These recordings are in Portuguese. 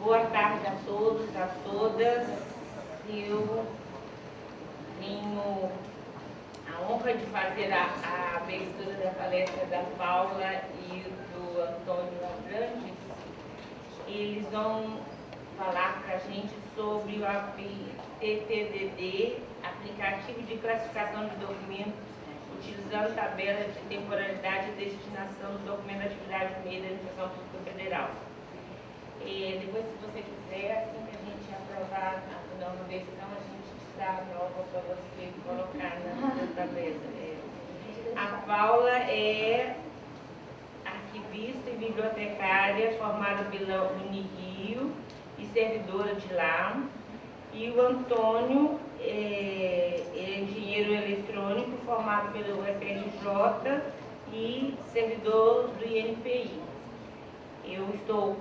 Boa tarde a todos, a todas. Eu tenho a honra de fazer a abertura da palestra da Paula e do Antônio Abrantes. Eles vão falar para a gente sobre o APTDD, Aplicativo de Classificação de Documentos, utilizando tabela de temporalidade e destinação do documento de atividade do meio da Administração Pública Federal. Depois, se você quiser, assim que a gente aprovar a nova versão, a gente dá a nova para você colocar na tabela. A Paula é arquivista e bibliotecária formada pela Unirio e servidora de lá. E o Antônio é engenheiro eletrônico formado pelo UFRJ e servidor do INPI. Eu estou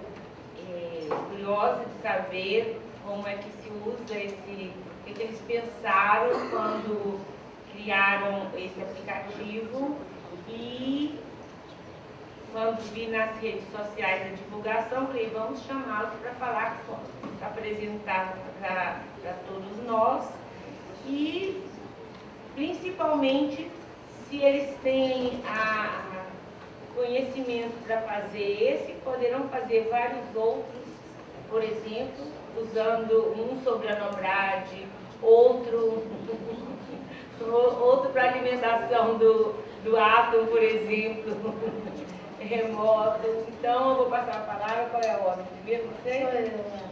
curiosa de saber como é que se usa o que eles pensaram quando criaram esse aplicativo, e quando vi nas redes sociais a divulgação, falei, vamos chamá-los para falar, para apresentar para todos nós, e principalmente se eles têm conhecimento para fazer esse, poderão fazer vários outros, por exemplo, usando um sobre a Nobrade, outro para alimentação do átomo, por exemplo, remoto. Então, eu vou passar a palavra. Qual é a ordem? Primeiro você?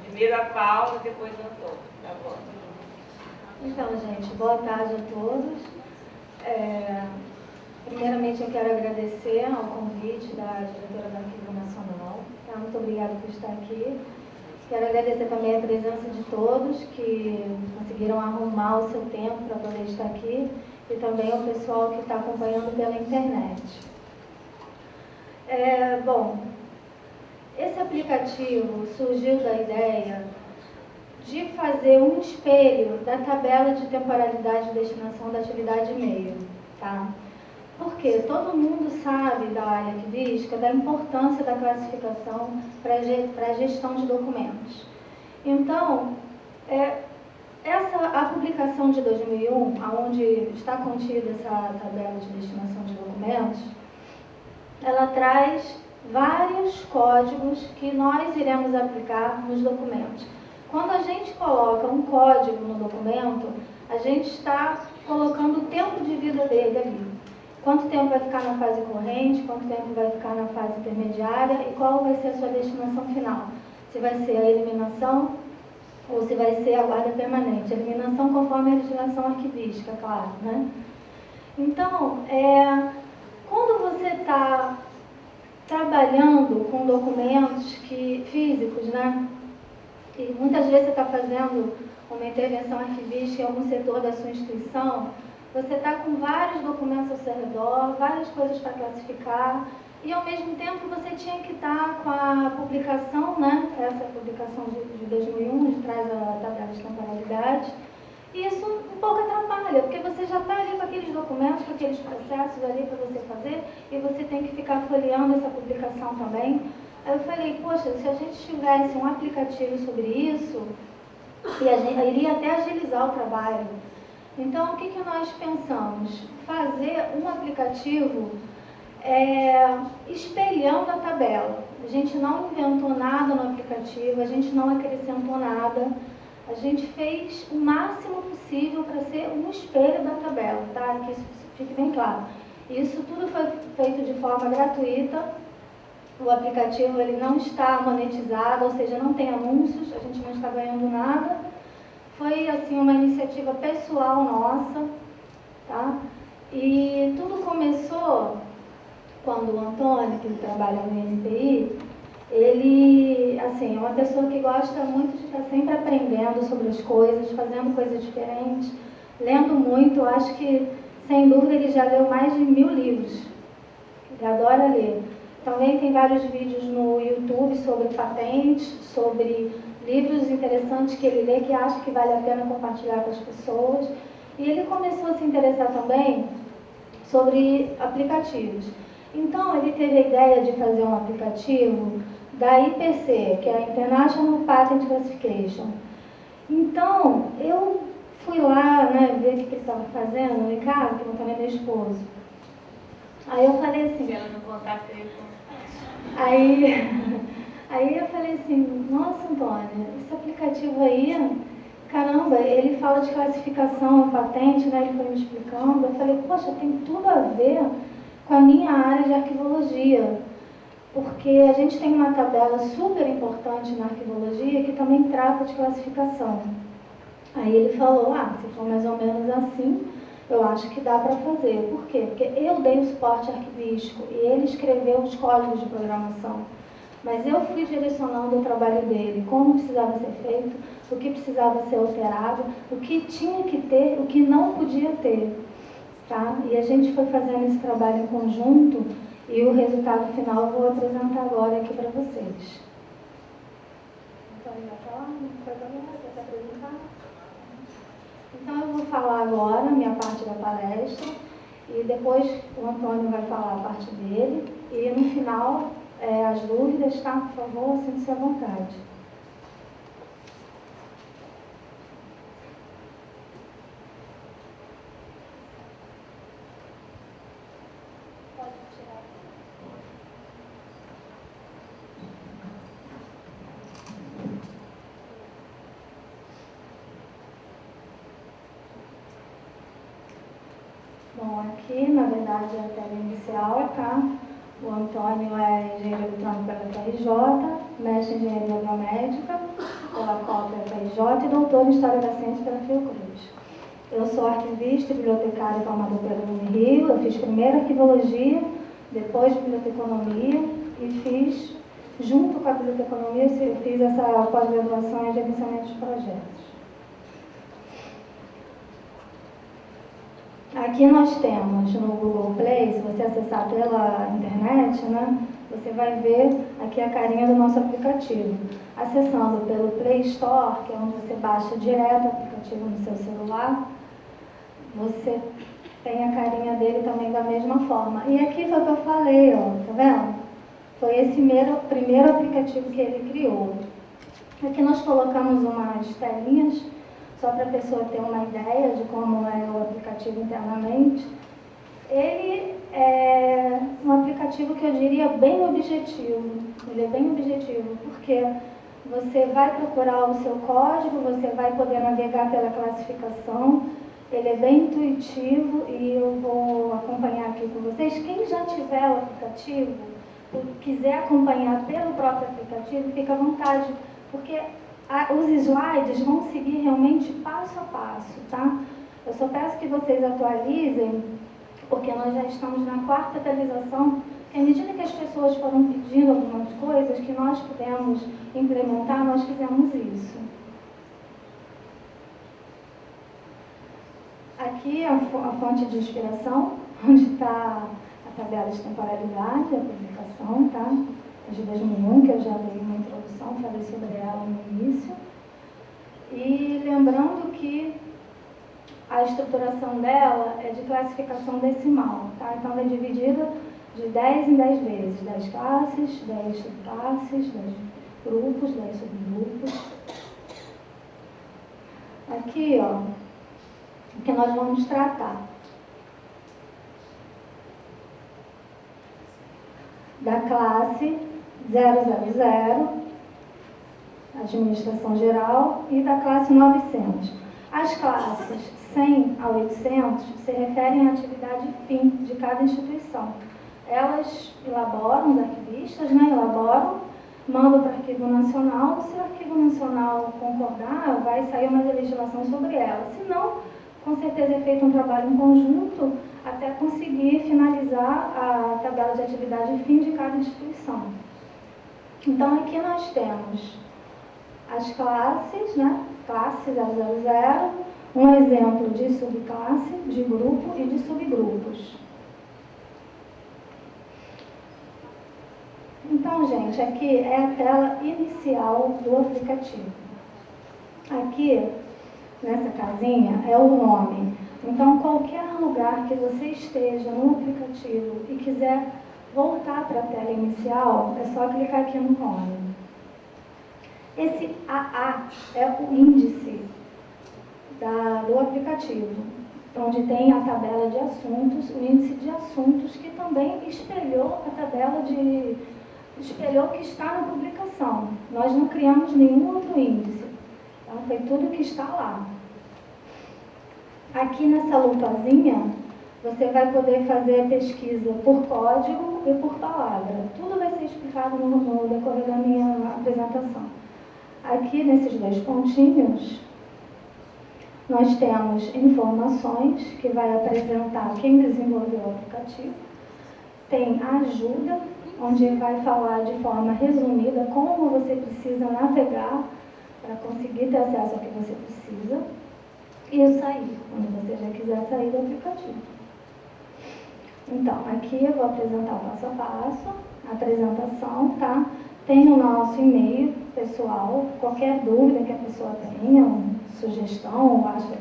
Primeiro a Paula, depois o Antônio. Tá bom. Então, gente, boa tarde a todos. Primeiramente, eu quero agradecer ao convite da diretora do Arquivo Nacional. Tá? Muito obrigada por estar aqui. Quero agradecer também a presença de todos que conseguiram arrumar o seu tempo para poder estar aqui, e também ao pessoal que está acompanhando pela internet. Bom, esse aplicativo surgiu da ideia de fazer um espelho da tabela de temporalidade e destinação da atividade e-mail, tá? Porque todo mundo sabe da área arquivística da importância da classificação para a gestão de documentos. Então, a publicação de 2001, onde está contida essa tabela de destinação de documentos, ela traz vários códigos que nós iremos aplicar nos documentos. Quando a gente coloca um código no documento, a gente está colocando o tempo de vida dele ali. Quanto tempo vai ficar na fase corrente, quanto tempo vai ficar na fase intermediária e qual vai ser a sua destinação final. Se vai ser a eliminação ou se vai ser a guarda permanente. A eliminação conforme a legislação arquivística, claro, né? Então, quando você está trabalhando com documentos físicos, né? E muitas vezes você está fazendo uma intervenção arquivística em algum setor da sua instituição, você está com vários documentos ao seu redor, várias coisas para classificar, e ao mesmo tempo você tinha que estar com a publicação, né? Essa publicação de 2001, onde traz a tabela de temporalidade, e isso um pouco atrapalha, porque você já está ali com aqueles documentos, com aqueles processos ali para você fazer, e você tem que ficar folheando essa publicação também. Aí eu falei, poxa, se a gente tivesse um aplicativo sobre isso, iria até agilizar o trabalho. Então, o que nós pensamos? Fazer um aplicativo espelhando a tabela. A gente não inventou nada no aplicativo, a gente não acrescentou nada. A gente fez o máximo possível para ser um espelho da tabela, tá? Que isso fique bem claro. Isso tudo foi feito de forma gratuita. O aplicativo ele não está monetizado, ou seja, não tem anúncios, a gente não está ganhando nada. Foi assim uma iniciativa pessoal nossa, tá? E tudo começou quando o Antônio, que trabalha no INPI, ele assim, é uma pessoa que gosta muito de estar sempre aprendendo sobre as coisas, fazendo coisas diferentes, lendo muito. Eu acho que, sem dúvida, ele já leu mais de 1000 livros. Ele adora ler. Também tem vários vídeos no YouTube sobre patentes, sobre livros interessantes que ele lê, que acha que vale a pena compartilhar com as pessoas. E ele começou a se interessar também sobre aplicativos. Então, ele teve a ideia de fazer um aplicativo da IPC, que é a International Patent Classification. Então, eu fui lá, né, ver o que ele estava fazendo em casa, que não estava meu esposo. Aí eu falei assim... Se ela não contasse, eu ia contar. Aí eu falei assim, nossa, Antônia, esse aplicativo aí, caramba, ele fala de classificação, patente, né, ele foi me explicando. Eu falei, poxa, tem tudo a ver com a minha área de arquivologia, porque a gente tem uma tabela super importante na arquivologia que também trata de classificação. Aí ele falou, se for mais ou menos assim, eu acho que dá para fazer. Por quê? Porque eu dei o suporte arquivístico e ele escreveu os códigos de programação. Mas eu fui direcionando o trabalho dele, como precisava ser feito, o que precisava ser alterado, o que tinha que ter, o que não podia ter. Tá? E a gente foi fazendo esse trabalho em conjunto e o resultado final eu vou apresentar agora aqui para vocês. Então, vai falar uma coisa minha, quer se apresentar? Então, eu vou falar agora a minha parte da palestra e depois o Antônio vai falar a parte dele e no final, as dúvidas, tá? Por favor, sinta-se à vontade. Pode tirar. Bom, aqui, na verdade, é a tela inicial, tá? O Antônio é engenheiro eletrônico pela FRJ, mestre em engenharia biomédica pela COP FRJ e doutor em História da Ciência pela Fiocruz. Eu sou arquivista e bibliotecária formador pela Unirio. Eu fiz primeiro arquivologia, depois biblioteconomia e fiz, junto com a biblioteconomia, eu fiz essa pós-graduação em gerenciamento de projetos. Aqui nós temos no Google Play, se você acessar pela internet, né, você vai ver aqui a carinha do nosso aplicativo. Acessando pelo Play Store, que é onde você baixa direto o aplicativo no seu celular, você tem a carinha dele também da mesma forma. E aqui foi o que eu falei, ó, tá vendo? Foi esse primeiro aplicativo que ele criou. Aqui nós colocamos umas telinhas, só para a pessoa ter uma ideia de como é o aplicativo internamente. Ele é um aplicativo que eu diria bem objetivo. Ele é bem objetivo, porque você vai procurar o seu código, você vai poder navegar pela classificação. Ele é bem intuitivo e eu vou acompanhar aqui com vocês. Quem já tiver o aplicativo, ou quiser acompanhar pelo próprio aplicativo, fica à vontade, porque os slides vão seguir realmente passo a passo, tá? Eu só peço que vocês atualizem, porque nós já estamos na 4ª atualização, e à medida que as pessoas foram pedindo algumas coisas que nós pudemos implementar, nós fizemos isso. Aqui a fonte de inspiração, onde está a tabela de temporalidade, a publicação, tá? De 2001, que eu já dei uma introdução, falei sobre ela no início. E lembrando que a estruturação dela é de classificação decimal, tá? Então ela é dividida de 10 em 10 vezes, 10 classes, 10 subclasses, 10 grupos, 10 subgrupos. Aqui, ó, o que nós vamos tratar. Da classe 000, administração geral, e da classe 900. As classes 100 a 800 se referem à atividade fim de cada instituição. Elas elaboram, os arquivistas, né, mandam para o Arquivo Nacional. Se o Arquivo Nacional concordar, vai sair uma legislação sobre ela. Se não, com certeza é feito um trabalho em conjunto até conseguir finalizar a tabela de atividade fim de cada instituição. Então, aqui nós temos as classes, né? Classe 000, um exemplo de subclasse, de grupo e de subgrupos. Então, gente, aqui é a tela inicial do aplicativo. Aqui, nessa casinha, é o nome. Então, qualquer lugar que você esteja no aplicativo e quiser voltar para a tela inicial, é só clicar aqui no Home. Esse AA é o índice do aplicativo, onde tem a tabela de assuntos, o índice de assuntos, que também espelhou a tabela espelhou o que está na publicação. Nós não criamos nenhum outro índice, tá? Foi tudo que está lá. Aqui nessa lupazinha, você vai poder fazer a pesquisa por código e por palavra. Tudo vai ser explicado no decorrer da minha apresentação. Aqui nesses dois pontinhos, nós temos informações, que vai apresentar quem desenvolveu o aplicativo. Tem ajuda, onde vai falar de forma resumida como você precisa navegar para conseguir ter acesso ao que você precisa. E o sair, quando você já quiser sair do aplicativo. Então, aqui eu vou apresentar o passo a passo, a apresentação, tá? Tem o nosso e-mail pessoal, qualquer dúvida que a pessoa tenha, sugestão, ou acha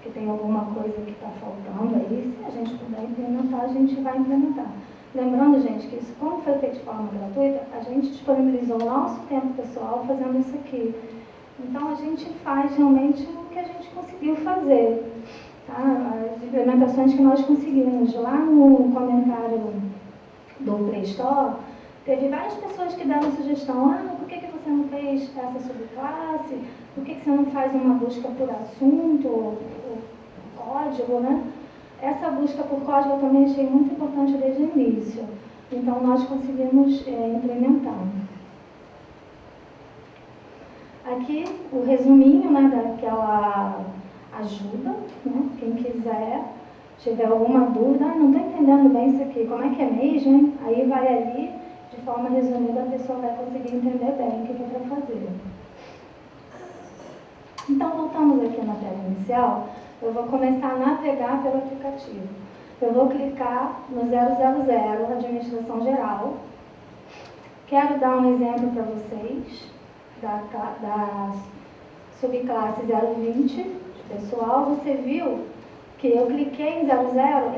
que tem alguma coisa que está faltando aí, se a gente puder implementar, a gente vai implementar. Lembrando, gente, que isso, como foi feito de forma gratuita, a gente disponibilizou o nosso tempo pessoal fazendo isso aqui. Então, a gente faz realmente o que a gente conseguiu fazer, tá? As implementações que nós conseguimos. Lá no comentário do Play Store, teve várias pessoas que deram sugestão: por que você não fez essa subclasse? Por que você não faz uma busca por assunto, ou código, né? Essa busca por código eu também achei muito importante desde o início. Então, nós conseguimos implementar. Aqui o resuminho, né, daquela ajuda, né? Quem quiser, tiver alguma dúvida, não estou entendendo bem isso aqui, como é que é mesmo, hein? Aí vai ali, de forma resumida, a pessoa vai conseguir entender bem o que é para fazer. Então, voltamos aqui na tela inicial, eu vou começar a navegar pelo aplicativo. Eu vou clicar no 000, Administração Geral. Quero dar um exemplo para vocês da subclasse 020, pessoal. Você viu que eu cliquei em 00,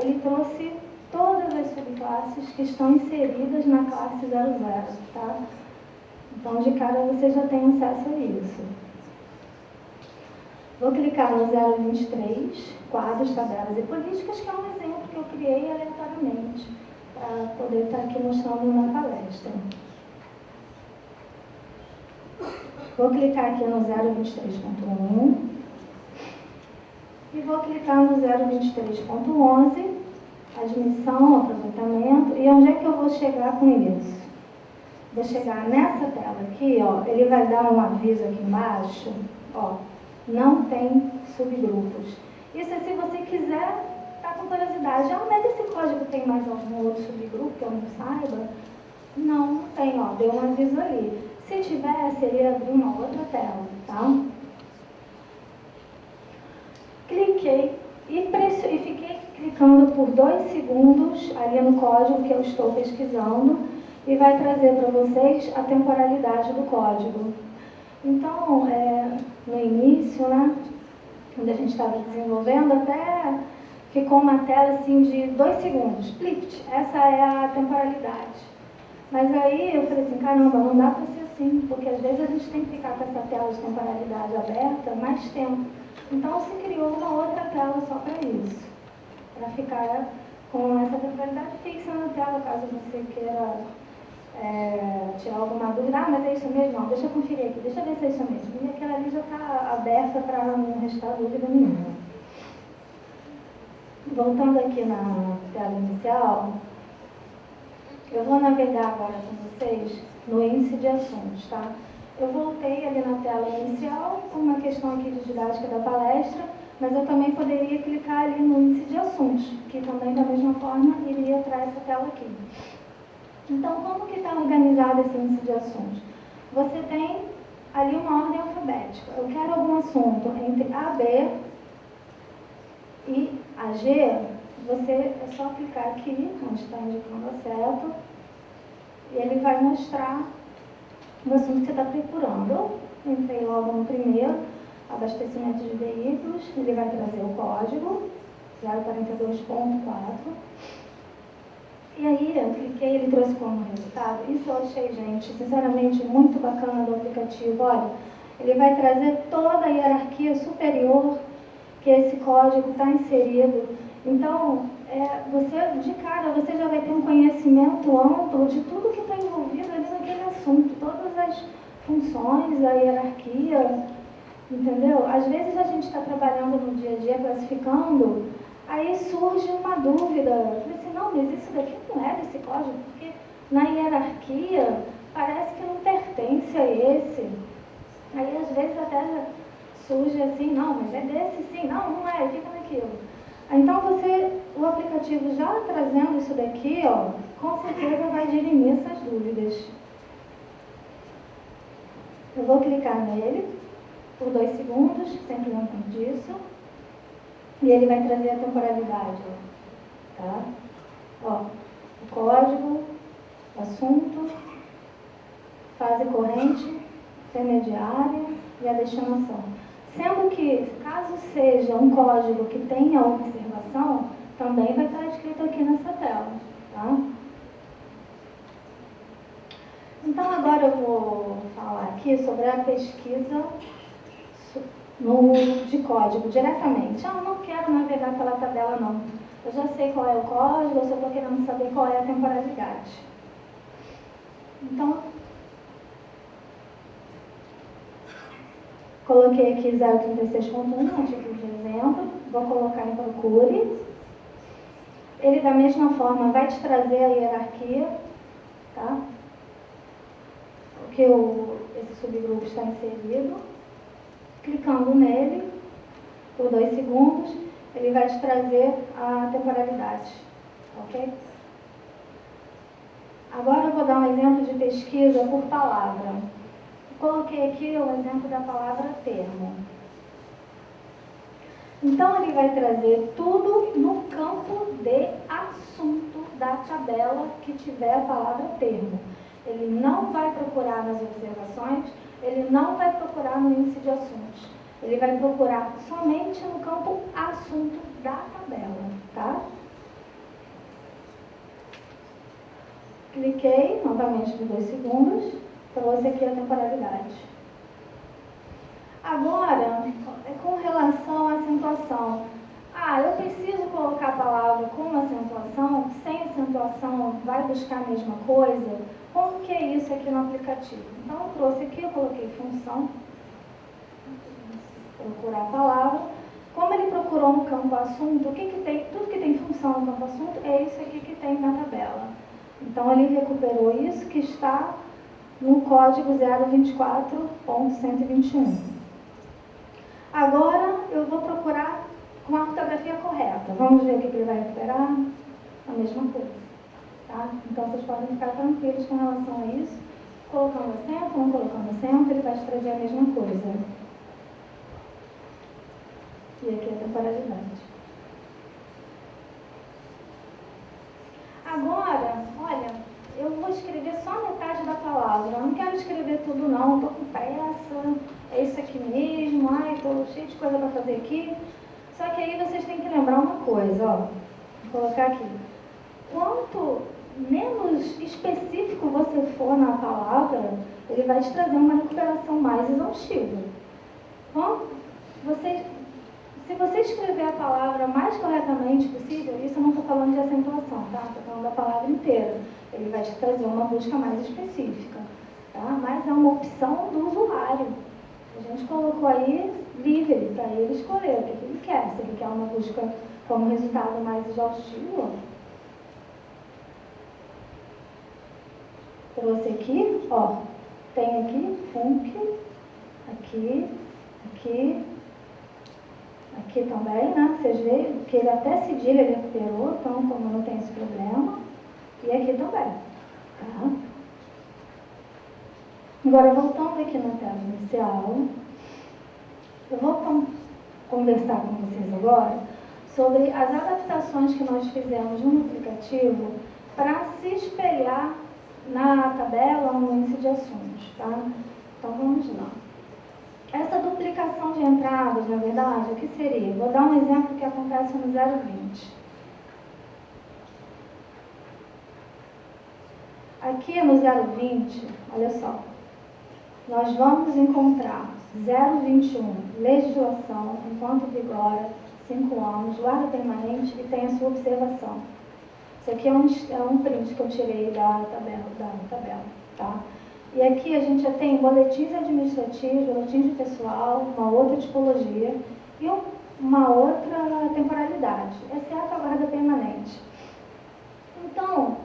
ele trouxe todas as subclasses que estão inseridas na classe 00, tá? Então, de cara, você já tem acesso a isso. Vou clicar no 023, quadros, tabelas e políticas, que é um exemplo que eu criei aleatoriamente, para poder estar aqui mostrando na palestra. Vou clicar aqui no 023.1 e vou clicar no 023.11, admissão, aproveitamento. E onde é que eu vou chegar com isso? Vou chegar nessa tela aqui, ó, ele vai dar um aviso aqui embaixo, ó, não tem subgrupos. Isso é se você quiser estar com curiosidade. Mas esse código tem mais algum outro subgrupo que eu não saiba? Não tem, ó, deu um aviso ali. Se tiver, seria abrir uma outra tela, tá? Cliquei e fiquei clicando por 2 segundos ali no código que eu estou pesquisando e vai trazer para vocês a temporalidade do código. Então, no início, né, quando a gente estava desenvolvendo, até ficou uma tela assim de 2 segundos. Plift, essa é a temporalidade. Mas aí eu falei assim, caramba, não dá para ser assim, porque às vezes a gente tem que ficar com essa tela de temporalidade aberta mais tempo. Então se criou uma outra tela só para isso, para ficar com essa temporalidade fixa na tela, caso você queira tirar alguma dúvida. Mas é isso mesmo? Não, deixa eu conferir aqui, deixa eu ver se é isso mesmo. E aquela ali já está aberta para não restar dúvida nenhuma. Voltando aqui na tela inicial, eu vou navegar agora com vocês no índice de assuntos, tá? Eu voltei ali na tela inicial, com uma questão aqui de didática da palestra, mas eu também poderia clicar ali no índice de assuntos, que também da mesma forma iria para essa tela aqui. Então, como que está organizado esse índice de assuntos? Você tem ali uma ordem alfabética. Eu quero algum assunto entre A, B e a G, é só clicar aqui, onde está indicando a seta, e ele vai mostrar o assunto que você está procurando. Eu entrei logo no primeiro, abastecimento de veículos, ele vai trazer o código, 042.4. E aí eu cliquei, ele trouxe como resultado. Isso eu achei, gente, sinceramente, muito bacana do aplicativo. Olha, ele vai trazer toda a hierarquia superior que esse código está inserido. Então, você, de cara, você já vai ter um conhecimento amplo de tudo que está envolvido ali naquele assunto, todas as funções, a hierarquia, entendeu? Às vezes a gente está trabalhando no dia a dia, classificando, aí surge uma dúvida. Eu falei assim, não, mas isso daqui não é desse código, porque na hierarquia parece que não pertence a esse. Aí às vezes até surge assim, não, mas é desse sim, não é, fica naquilo. Então o aplicativo já trazendo isso daqui, ó, com certeza vai dirimir essas dúvidas. Eu vou clicar nele por 2 segundos, sempre lembrando disso, e ele vai trazer a temporalidade, ó, tá? Ó, o código, assunto, fase corrente, intermediária e a destinação. Sendo que, caso seja um código que tenha observação, também vai estar escrito aqui nessa tela, tá? Então, agora eu vou falar aqui sobre a pesquisa de código diretamente. Eu não quero navegar pela tabela, não. Eu já sei qual é o código, eu só estou querendo saber qual é a temporalidade. Então, coloquei aqui 036.1, a título de exemplo, vou colocar em procure. Ele, da mesma forma, vai te trazer a hierarquia, tá? O que esse subgrupo está inserido. Clicando nele, por 2 segundos, ele vai te trazer a temporalidade, ok? Agora eu vou dar um exemplo de pesquisa por palavra. Coloquei aqui o exemplo da palavra termo. Então, ele vai trazer tudo no campo de assunto da tabela que tiver a palavra termo. Ele não vai procurar nas observações, ele não vai procurar no índice de assuntos. Ele vai procurar somente no campo assunto da tabela, tá? Cliquei novamente por 2 segundos, trouxe aqui a temporalidade. Agora, com relação à acentuação. Eu preciso colocar a palavra com acentuação? Sem acentuação, vai buscar a mesma coisa? Como que é isso aqui no aplicativo? Então, eu trouxe aqui, eu coloquei função, procurar a palavra. Como ele procurou no campo assunto, o que que tem? Tudo que tem função no campo assunto é isso aqui que tem na tabela. Então, ele recuperou isso que está no código 024.121. Agora, eu vou procurar com a ortografia correta. Vamos ver o que ele vai recuperar? A mesma coisa. Tá? Então, vocês podem ficar tranquilos com relação a isso. Colocando acento, não colocando acento, ele vai te trazer a mesma coisa. E aqui é a temporalidade. Agora, olha, eu vou escrever só metade da palavra. Eu não quero escrever tudo, não. Estou com pressa. É isso aqui mesmo. Estou cheio de coisa para fazer aqui. Só que aí vocês têm que lembrar uma coisa, ó. Vou colocar aqui. Quanto menos específico você for na palavra, ele vai te trazer uma recuperação mais exaustiva. Bom, se você escrever a palavra mais corretamente possível, isso eu não estou falando de acentuação, tá? Estou falando da palavra inteira. Ele vai te trazer uma busca mais específica, tá? Mas é uma opção do usuário. A gente colocou aí livre para ele escolher o que ele quer. Se ele quer uma busca como resultado mais exaustivo, trouxe aqui, ó, tem aqui, func, aqui também, né? Vocês veem que ele até cedilha ele recuperou, então como não tem esse problema. E aqui também, tá? Agora, voltando aqui na tela inicial, eu vou conversar com vocês agora sobre as adaptações que nós fizemos no aplicativo para se espelhar na tabela ou no índice de assuntos, tá? Então, vamos lá. Essa duplicação de entradas, na verdade, o que seria? Vou dar um exemplo que acontece no 020. aqui no 020, olha só, nós vamos encontrar 021, legislação, enquanto vigora 5 anos, guarda permanente e tem a sua observação. Isso aqui é um print que eu tirei da tabela, tá? E aqui a gente já tem boletins administrativos, boletins de pessoal, uma outra tipologia e uma outra temporalidade, exceto a guarda permanente. Então,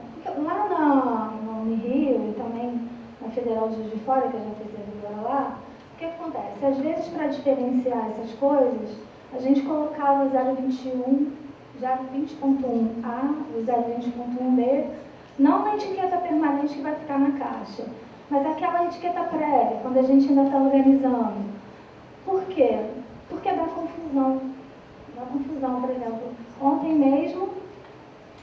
lá no Rio e também na Federal de Juiz de Fora, que eu já fiz servidora lá, o que acontece? Às vezes, para diferenciar essas coisas, a gente colocava 021, 020.1A e 020.1B, não na etiqueta permanente que vai ficar na caixa, mas aquela etiqueta prévia, quando a gente ainda está organizando. Por quê? Porque dá confusão. Dá confusão, por exemplo. Ontem mesmo,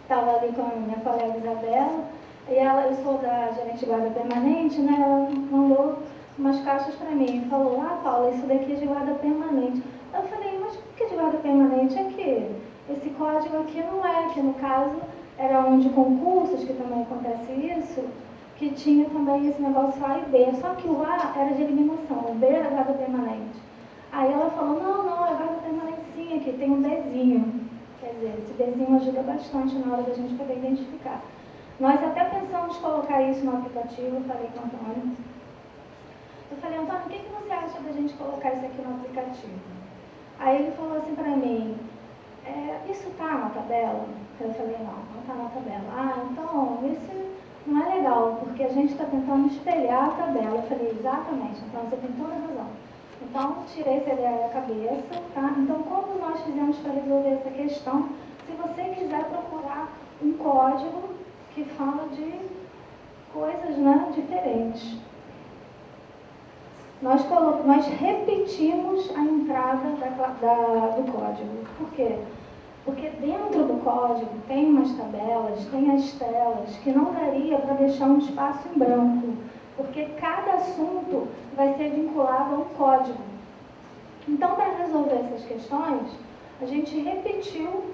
estava ali com a minha colega Isabela, e eu sou da gerente de guarda permanente, né? Ela mandou umas caixas para mim e falou: ah, Paula, isso daqui é de guarda permanente. Eu falei: mas por que de guarda permanente aqui? Esse código aqui não é, que no caso era um de concursos, que também acontece isso, que tinha também esse negócio A e B, só que o A era de eliminação, o B era guarda permanente. Aí ela falou: não, é guarda permanente sim, aqui tem um Bzinho. Quer dizer, esse Bzinho ajuda bastante na hora da gente poder identificar. Nós até pensamos em colocar isso no aplicativo, eu falei com o Antônio. Eu falei: Antônio, o que você acha da gente colocar isso aqui no aplicativo? Aí ele falou assim para mim: isso está na tabela? Eu falei: não está na tabela. Ah, então, isso não é legal, porque a gente está tentando espelhar a tabela. Eu falei: exatamente, então você tem toda a razão. Então, tirei essa ideia da cabeça, tá? Então, como nós fizemos para resolver essa questão? Se você quiser procurar um código que fala de coisas, né, diferentes. Nós repetimos a entrada do código. Por quê? Porque dentro do código tem umas tabelas, tem as telas, que não daria para deixar um espaço em branco, porque cada assunto vai ser vinculado a um código. Então, para resolver essas questões, a gente repetiu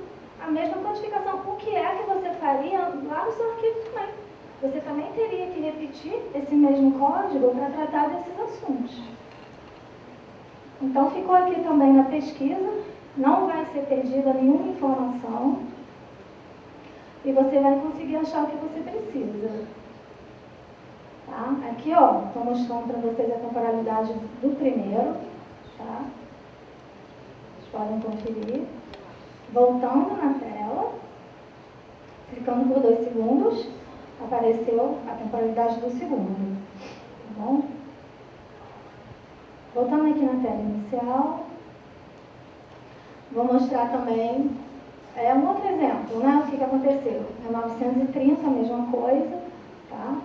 a mesma codificação. O que é que você faria lá no seu arquivo também? Você também teria que repetir esse mesmo código para tratar desses assuntos. Então, ficou aqui também na pesquisa, não vai ser perdida nenhuma informação e você vai conseguir achar o que você precisa. Tá? Aqui, ó, estou mostrando para vocês a temporalidade do primeiro, tá? Vocês podem conferir. Voltando na tela, clicando por 2 segundos, apareceu a temporalidade do segundo, tá bom? Voltando aqui na tela inicial, vou mostrar também um outro exemplo, né? O que aconteceu? É 930, a mesma coisa, tá?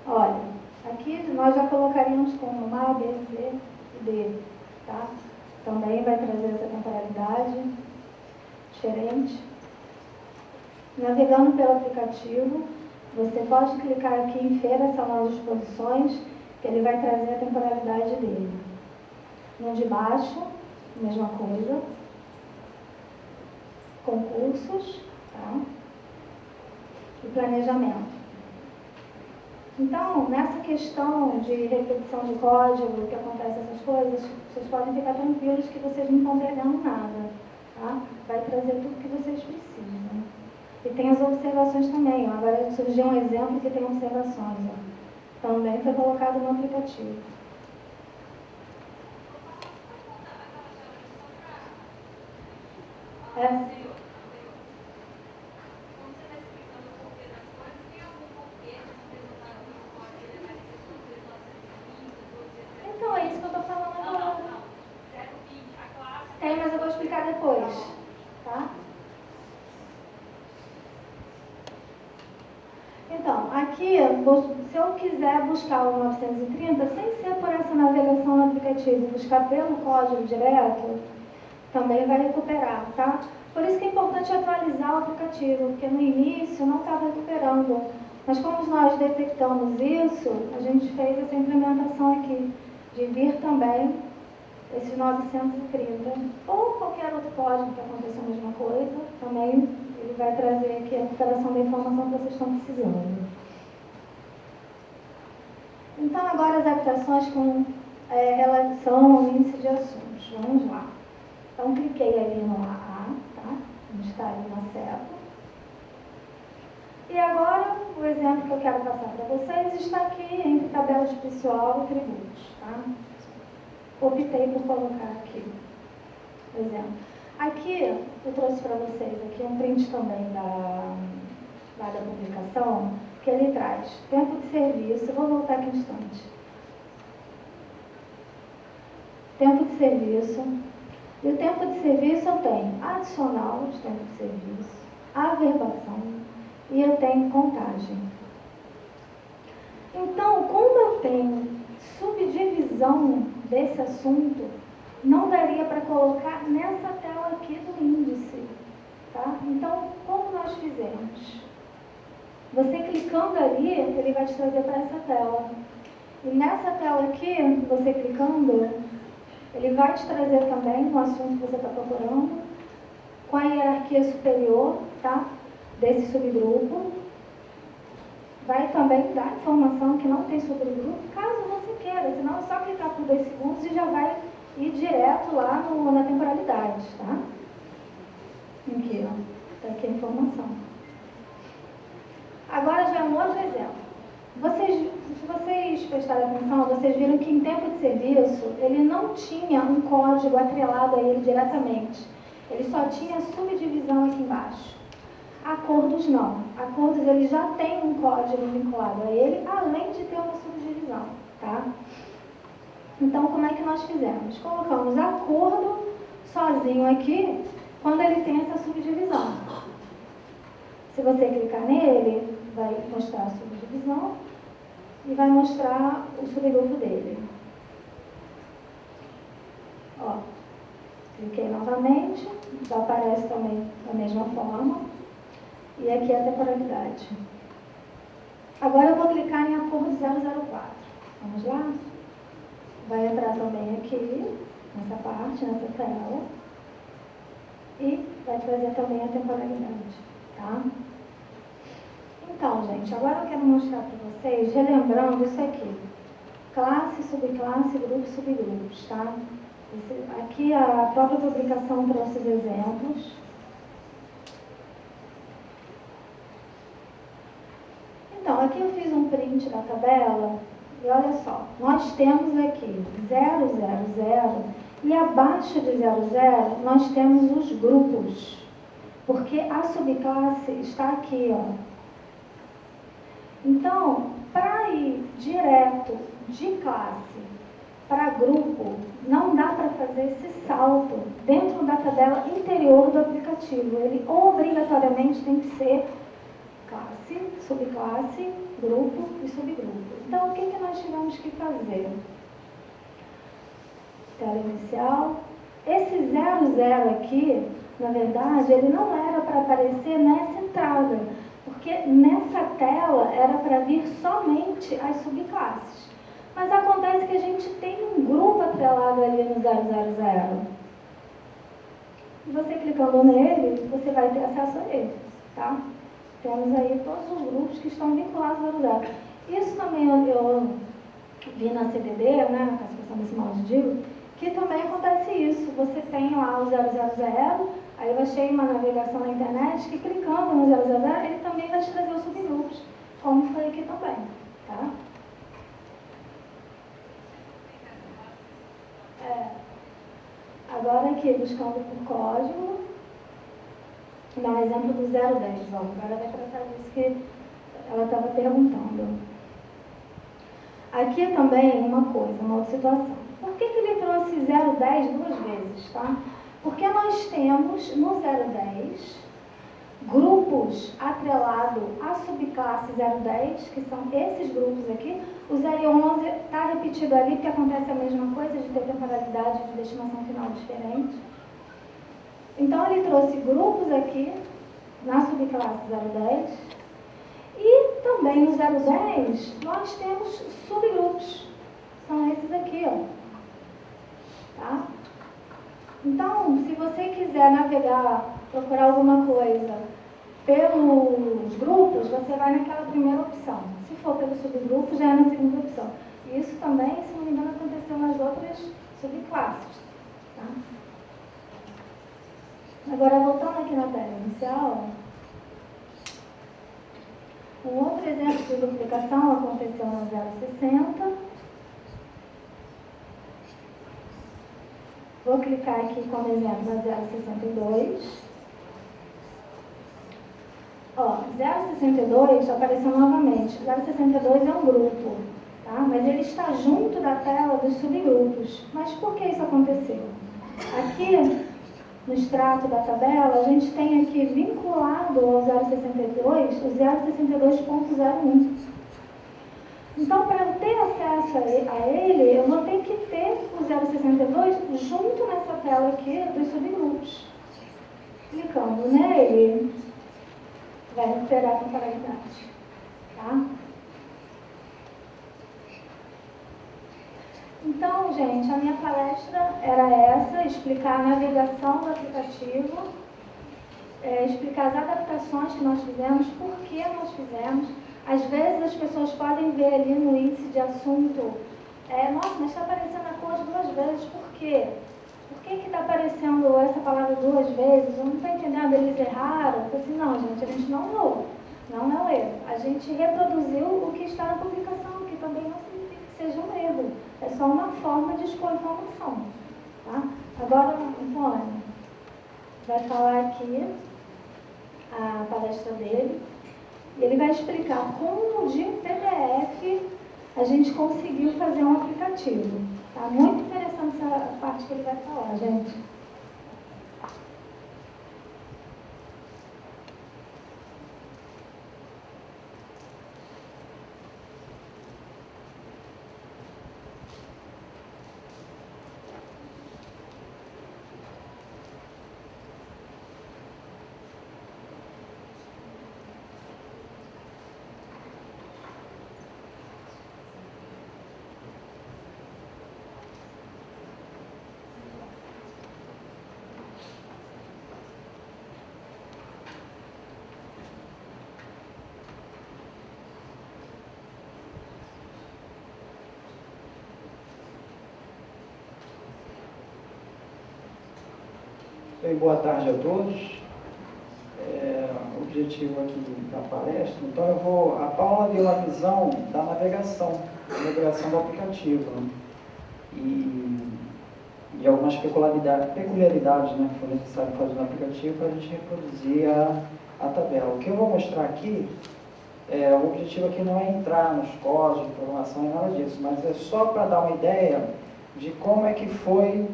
Olha, aqui nós já colocaríamos como A, B, C e D, tá? Também vai trazer essa temporalidade diferente. Navegando pelo aplicativo, você pode clicar aqui em Feira Salão de Exposições, que ele vai trazer a temporalidade dele. No de baixo, mesma coisa. Concursos, tá? E planejamento. Então, nessa questão de repetição de código, que acontece essas coisas, vocês podem ficar tranquilos que vocês não estão perdendo nada, tá? Vai trazer tudo que vocês precisam. E tem as observações também, ó. Agora surgiu um exemplo que tem observações, ó. Também foi colocado no aplicativo. Então, é isso que eu estou falando agora. Tem, mas eu vou explicar depois, tá? Então, aqui, se eu quiser buscar o 930, sem ser por essa navegação no aplicativo, buscar pelo código direto, também vai recuperar, tá? Por isso que é importante atualizar o aplicativo, porque no início não estava recuperando. Mas como nós detectamos isso, a gente fez essa implementação aqui, de vir também esses 930, ou qualquer outro código que aconteça a mesma coisa, também ele vai trazer aqui a recuperação da informação que vocês estão precisando. Então, agora as habitações com relação ao índice de assuntos. Vamos lá. Então, cliquei ali no AA, tá? Está ali na seta. E agora, o exemplo que eu quero passar para vocês está aqui entre tabela de pessoal e tributos, tá? Optei por colocar aqui o exemplo. Aqui, eu trouxe para vocês aqui um print também da publicação, que ele traz tempo de serviço. Eu vou voltar aqui um instante. Tempo de serviço. E o tempo de serviço eu tenho adicional de tempo de serviço, averbação e eu tenho contagem. Então, como eu tenho subdivisão desse assunto, não daria para colocar nessa tela aqui do índice, tá? Então, como nós fizemos? Você clicando ali, ele vai te trazer para essa tela. E nessa tela aqui, você clicando, ele vai te trazer também o assunto que você está procurando, com a hierarquia superior, tá? Desse subgrupo. Vai também dar informação que não tem subgrupo, caso você queira, senão é só clicar por 2 segundos e já vai ir direto lá na temporalidade, tá? Aqui, ó. Tá aqui a informação. Agora já é um outro exemplo. Se vocês prestarem atenção, vocês viram que em tempo de serviço, ele não tinha um código atrelado a ele diretamente. Ele só tinha subdivisão aqui embaixo. Acordos não. Acordos ele já tem um código vinculado a ele, além de ter uma subdivisão, tá? Então, como é que nós fizemos? Colocamos acordo sozinho aqui, quando ele tem essa subdivisão. Se você clicar nele, vai mostrar a subdivisão e vai mostrar o subgrupo dele. Ó, cliquei novamente, já aparece também da mesma forma. E aqui é a temporalidade. Agora eu vou clicar em acordo 004. Vamos lá? Vai entrar também aqui, nessa parte, nessa tela. E vai trazer também a temporalidade, tá? Então, gente, agora eu quero mostrar para vocês, relembrando isso aqui. Classe, subclasse, grupos, subgrupos, tá? Aqui a própria publicação trouxe os exemplos. Então, aqui eu fiz um print da tabela e olha só, nós temos aqui 000 e abaixo de 00 nós temos os grupos, porque a subclasse está aqui, ó. Então, para ir direto de classe para grupo, não dá para fazer esse salto dentro da tabela interior do aplicativo. Ele obrigatoriamente tem que ser classe, subclasse, grupo e subgrupo. Então, o que nós tivemos que fazer? Tela inicial. Esse 00 aqui, na verdade, ele não era para aparecer nessa entrada, porque nessa tela era para vir somente as subclasses. Mas acontece que a gente tem um grupo atrelado ali no 000. E você clicando nele, você vai ter acesso a ele, tá? Temos aí todos os grupos que estão vinculados ao 00. Isso também eu vi na CDD, né, na classificação decimal de Digo, que também acontece isso. Você tem lá o 000, aí eu achei uma navegação na internet que clicando no 000, ele também vai te trazer os subgrupos, como foi aqui também, tá? Agora aqui, buscando por código, dá um exemplo do 010, vamos, agora vai tratar disso que ela estava perguntando. Aqui também uma coisa, uma outra situação. Por que ele trouxe 010 duas vezes, tá? Porque nós temos no 010 grupos atrelados à subclasse 010, que são esses grupos aqui. O 011 está repetido ali, porque acontece a mesma coisa, de ter temporalidade de destinação final diferente. Então, ele trouxe grupos aqui, na subclasse 010, e também no 010, nós temos subgrupos, são esses aqui, ó. Tá? Então, se você quiser navegar, procurar alguma coisa pelos grupos, você vai naquela primeira opção. Se for pelo subgrupo, já é na segunda opção. Isso também, se não me engano, aconteceu nas outras subclasses. Tá? Agora, voltando aqui na tela inicial, um outro exemplo de duplicação aconteceu na 060. Vou clicar aqui como exemplo na 062. Ó, 062 apareceu novamente. 062 é um grupo, tá? Mas ele está junto da tela dos subgrupos. Mas por que isso aconteceu? Aqui, no extrato da tabela, a gente tem aqui vinculado ao 062 o 062.01. Então, para eu ter acesso a ele, eu vou ter que ter o 062 junto nessa tela aqui dos subgrupos. Clicando nele, vai recuperar a temporalidade. Tá? Então, gente, a minha palestra era essa, explicar a navegação do aplicativo, explicar as adaptações que nós fizemos, por que nós fizemos. Às vezes as pessoas podem ver ali no índice de assunto, nossa, mas está aparecendo a cor 2 vezes, por quê? Por que está aparecendo essa palavra 2 vezes? Eu não estou entendendo, eles erraram? Eu falei assim, não, gente, a gente não errou, não é um erro. A gente reproduziu o que está na publicação, que também não significa que seja um erro. É só uma forma de expor informação. Tá? Agora, Antônio vai falar aqui a palestra dele. Ele vai explicar como de PDF a gente conseguiu fazer um aplicativo. Tá? Muito interessante essa parte que ele vai falar, gente. Bem, boa tarde a todos. O objetivo aqui da palestra, então a Paula deu a visão da navegação do aplicativo, né? E algumas peculiaridades, né, que foi necessário fazer no aplicativo para a gente reproduzir a tabela. O que eu vou mostrar aqui, o objetivo aqui não é entrar nos códigos de programação e nada disso, mas é só para dar uma ideia de como é que foi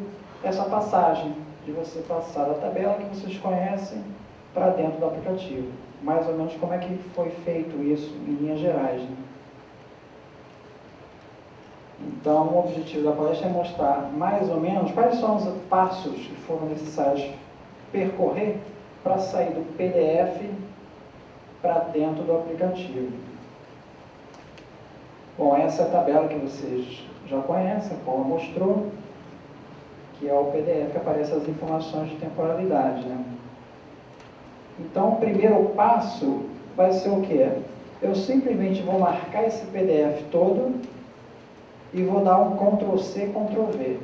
essa passagem, de você passar da tabela que vocês conhecem para dentro do aplicativo. Mais ou menos como é que foi feito isso em linhas gerais, né? Então, o objetivo da palestra é mostrar mais ou menos quais são os passos que foram necessários percorrer para sair do PDF para dentro do aplicativo. Bom, essa é a tabela que vocês já conhecem, a Paula mostrou, que é o PDF que aparece as informações de temporalidade, né? Então, o primeiro passo vai ser o quê? Eu simplesmente vou marcar esse PDF todo e vou dar um Ctrl+C, Ctrl+V.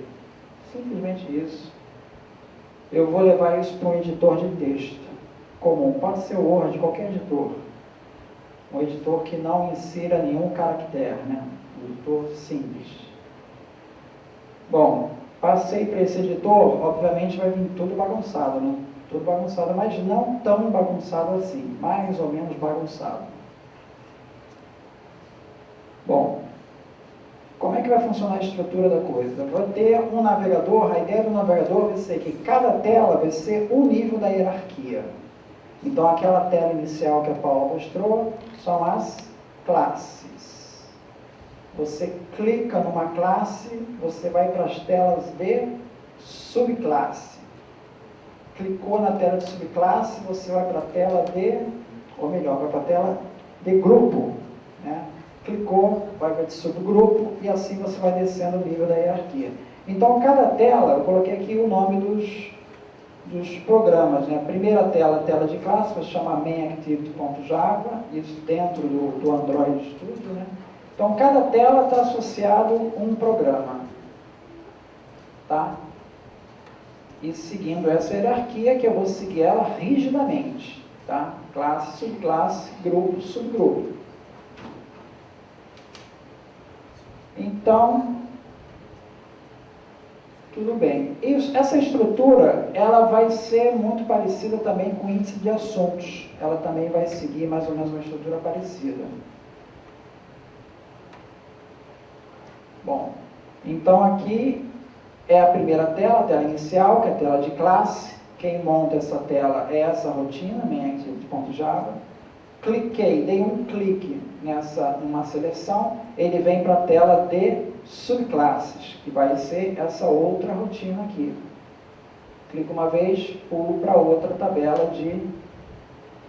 Simplesmente isso. Eu vou levar isso para um editor de texto comum. Pode ser o Word, qualquer editor. Um editor que não insira nenhum caractere, né? Um editor simples. Bom, passei para esse editor, obviamente vai vir tudo bagunçado, né? Tudo bagunçado, mas não tão bagunçado assim, mais ou menos bagunçado. Bom, como é que vai funcionar a estrutura da coisa? Eu vou ter um navegador, a ideia do navegador vai ser que cada tela vai ser um nível da hierarquia. Então, aquela tela inicial que a Paula mostrou são as classes. Você clica numa classe, você vai para as telas de subclasse. Clicou na tela de subclasse, você vai para a tela de, ou melhor, vai para a tela de grupo, né? Clicou, vai para de subgrupo e assim você vai descendo o nível da hierarquia. Então, cada tela, eu coloquei aqui o nome dos programas, né? A primeira tela, a tela de classe, vai se chamar mainActivity.java, isso dentro do Android Studio, né? Então, cada tela está associado a um programa. Tá? E seguindo essa hierarquia, que eu vou seguir ela rigidamente. Tá? Classe, subclasse, grupo, subgrupo. Então, tudo bem. Essa estrutura, ela vai ser muito parecida também com o índice de assuntos. Ela também vai seguir mais ou menos uma estrutura parecida. Bom, então aqui é a primeira tela, a tela inicial, que é a tela de classe. Quem monta essa tela é essa rotina, main.java. Cliquei, dei um clique nessa uma seleção, ele vem para a tela de subclasses, que vai ser essa outra rotina aqui. Clico uma vez, pulo para outra tabela de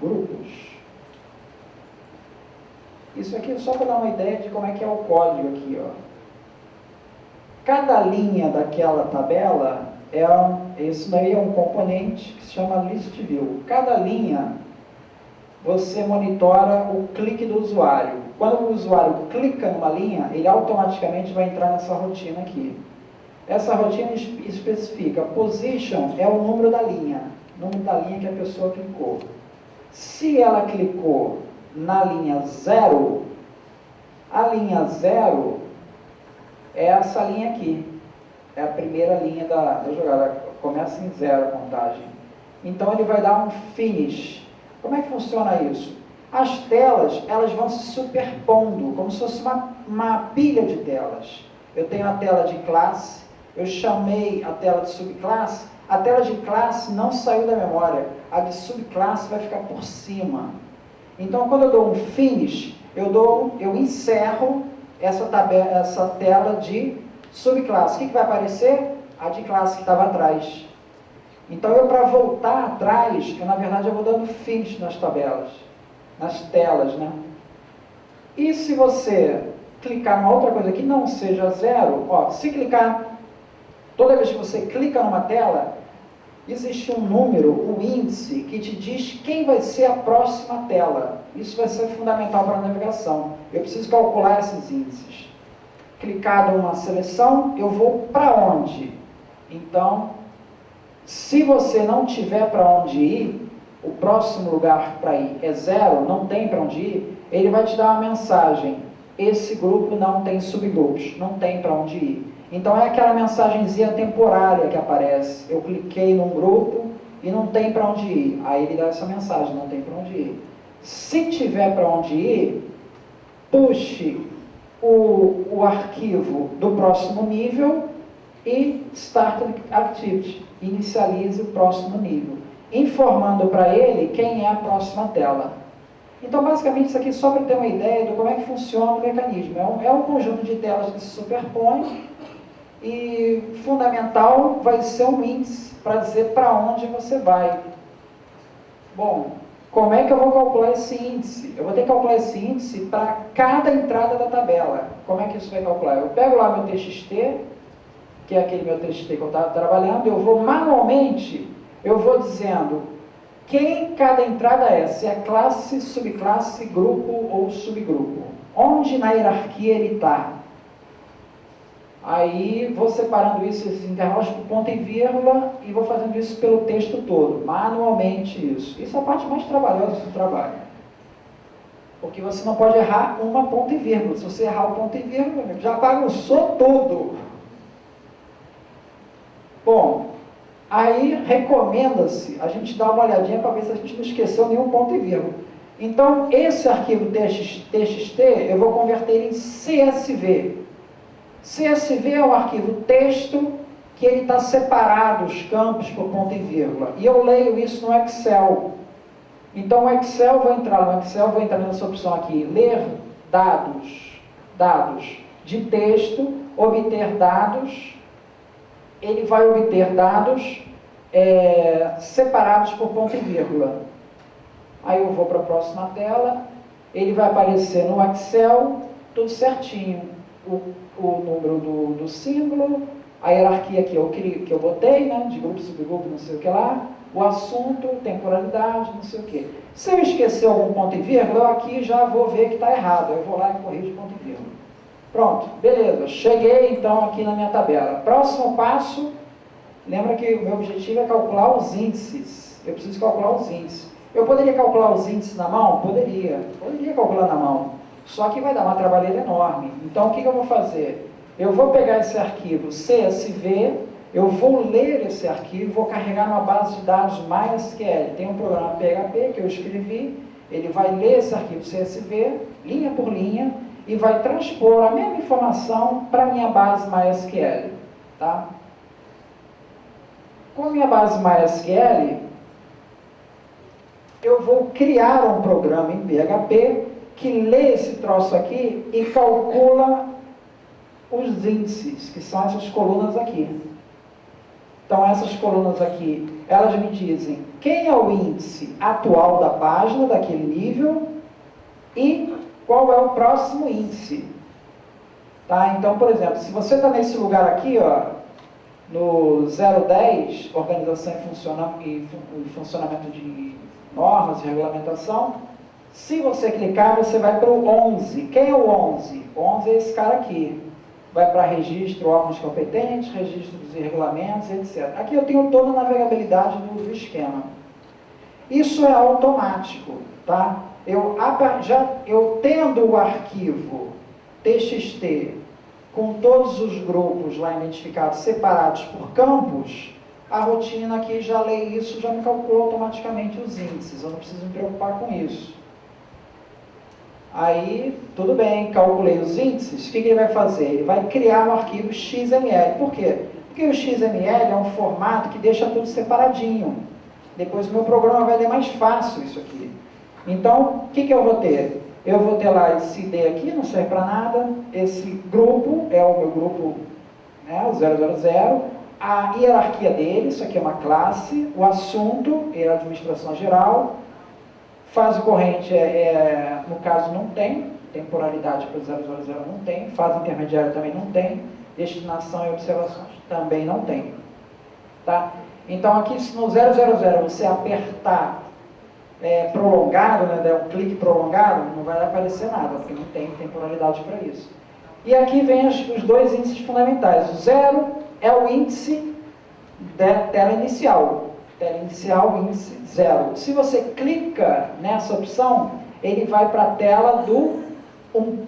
grupos. Isso aqui é só para dar uma ideia de como é que é o código aqui, ó. Cada linha daquela tabela isso daí é um componente que se chama ListView. Cada linha você monitora o clique do usuário. Quando o usuário clica numa linha, ele automaticamente vai entrar nessa rotina aqui. Essa rotina especifica, position é o número da linha que a pessoa clicou. Se ela clicou na linha 0, a linha 0 é essa linha aqui. É a primeira linha da jogada. Começa em 0 a contagem. Então ele vai dar um finish. Como é que funciona isso? As telas, elas vão se superpondo, como se fosse uma pilha de telas. Eu tenho a tela de classe, eu chamei a tela de subclasse, a tela de classe não saiu da memória, a de subclasse vai ficar por cima. Então, quando eu dou um finish, eu encerro essa tela de subclasse. O que vai aparecer? A de classe que estava atrás. Então, para voltar atrás, na verdade, eu vou dando finish nas tabelas, nas telas, né? E se você clicar numa outra coisa que não seja 0, ó, se clicar, toda vez que você clica numa tela, existe um número, um índice, que te diz quem vai ser a próxima tela. Isso vai ser fundamental para a navegação. Eu preciso calcular esses índices. Clicado numa seleção, eu vou para onde? Então, se você não tiver para onde ir, o próximo lugar para ir é 0, não tem para onde ir, ele vai te dar uma mensagem. Esse grupo não tem subgrupos, não tem para onde ir. Então é aquela mensagenzinha temporária que aparece. Eu cliquei num grupo e não tem para onde ir. Aí ele dá essa mensagem, não tem para onde ir. Se tiver para onde ir, puxe o arquivo do próximo nível e Start Activity, inicialize o próximo nível, informando para ele quem é a próxima tela. Então, basicamente, isso aqui só para ter uma ideia de como é que funciona o mecanismo. É um conjunto de telas que se superpõem e, fundamental, vai ser um índice para dizer para onde você vai. Bom, como é que eu vou calcular esse índice? Eu vou ter que calcular esse índice para cada entrada da tabela. Como é que isso vai calcular? Eu pego lá meu TXT, que é aquele meu TXT que eu estava trabalhando, eu vou manualmente, eu vou dizendo quem cada entrada é, se é classe, subclasse, grupo ou subgrupo. Onde na hierarquia ele está. Aí vou separando isso, esses intervalos por ponto e vírgula, e vou fazendo isso pelo texto todo, manualmente isso. Isso é a parte mais trabalhosa do trabalho. Porque você não pode errar uma ponto e vírgula. Se você errar o ponto e vírgula, já bagunçou tudo. Bom, aí recomenda-se a gente dar uma olhadinha para ver se a gente não esqueceu nenhum ponto e vírgula. Então, esse arquivo TXT, eu vou converter em CSV. CSV é um arquivo texto que ele está separado os campos por ponto e vírgula. E eu leio isso no Excel. Então, o Excel, vou entrar nessa opção aqui, ler dados de texto, obter dados. Ele vai obter dados separados por ponto e vírgula. Aí eu vou para a próxima tela, ele vai aparecer no Excel, tudo certinho. O número do símbolo, a hierarquia que eu botei, né, de grupo, subgrupo, não sei o que lá, o assunto, temporalidade, não sei o que. Se eu esquecer algum ponto e vírgula, eu aqui já vou ver que está errado, eu vou lá e corrijo ponto e vírgula. Pronto, beleza. Cheguei então aqui na minha tabela. Próximo passo, lembra que o meu objetivo é calcular os índices. Eu preciso calcular os índices. Eu poderia calcular os índices na mão? Poderia calcular na mão. Só que vai dar uma trabalheira enorme. Então o que eu vou fazer? Eu vou pegar esse arquivo CSV, eu vou ler esse arquivo, vou carregar numa base de dados MySQL. Tem um programa PHP que eu escrevi, ele vai ler esse arquivo CSV, linha por linha, e vai transpor a mesma informação para a minha base MySQL. Tá? Com a minha base MySQL, eu vou criar um programa em PHP que lê esse troço aqui e calcula os índices, que são essas colunas aqui. Então, essas colunas aqui, elas me dizem quem é o índice atual da página, daquele nível, e qual é o próximo índice. Tá? Então, por exemplo, se você está nesse lugar aqui, ó, no 010, Organização e Funcionamento de Normas e Regulamentação, se você clicar, você vai para o 11. Quem é o 11? O 11 é esse cara aqui. Vai para registro, órgãos competentes, registros e regulamentos, etc. Aqui eu tenho toda a navegabilidade do esquema. Isso é automático, tá? Eu tendo o arquivo TXT com todos os grupos lá identificados, separados por campos, a rotina aqui já lê isso, já me calcula automaticamente os índices, eu não preciso me preocupar com isso. Aí, tudo bem, calculei os índices, o que ele vai fazer? Ele vai criar um arquivo XML. Por quê? Porque o XML é um formato que deixa tudo separadinho. Depois o meu programa vai ler mais fácil isso aqui. Então, o que eu vou ter? Eu vou ter lá esse ID aqui, não serve para nada. Esse grupo é o meu grupo, né, o 000. A hierarquia dele, isso aqui é uma classe. O assunto é a administração geral. Fase corrente, no caso, não tem. Temporalidade para o 000 não tem. Fase intermediária também não tem. Destinação e observações também não tem. Tá? Então, aqui no 000 você apertar prolongado, né, der um clique prolongado, não vai aparecer nada, porque não tem temporalidade para isso. E aqui vem os dois índices fundamentais. O 0 é o índice da tela inicial. Tela inicial, índice 0. Se você clica nessa opção, ele vai para a tela do 1.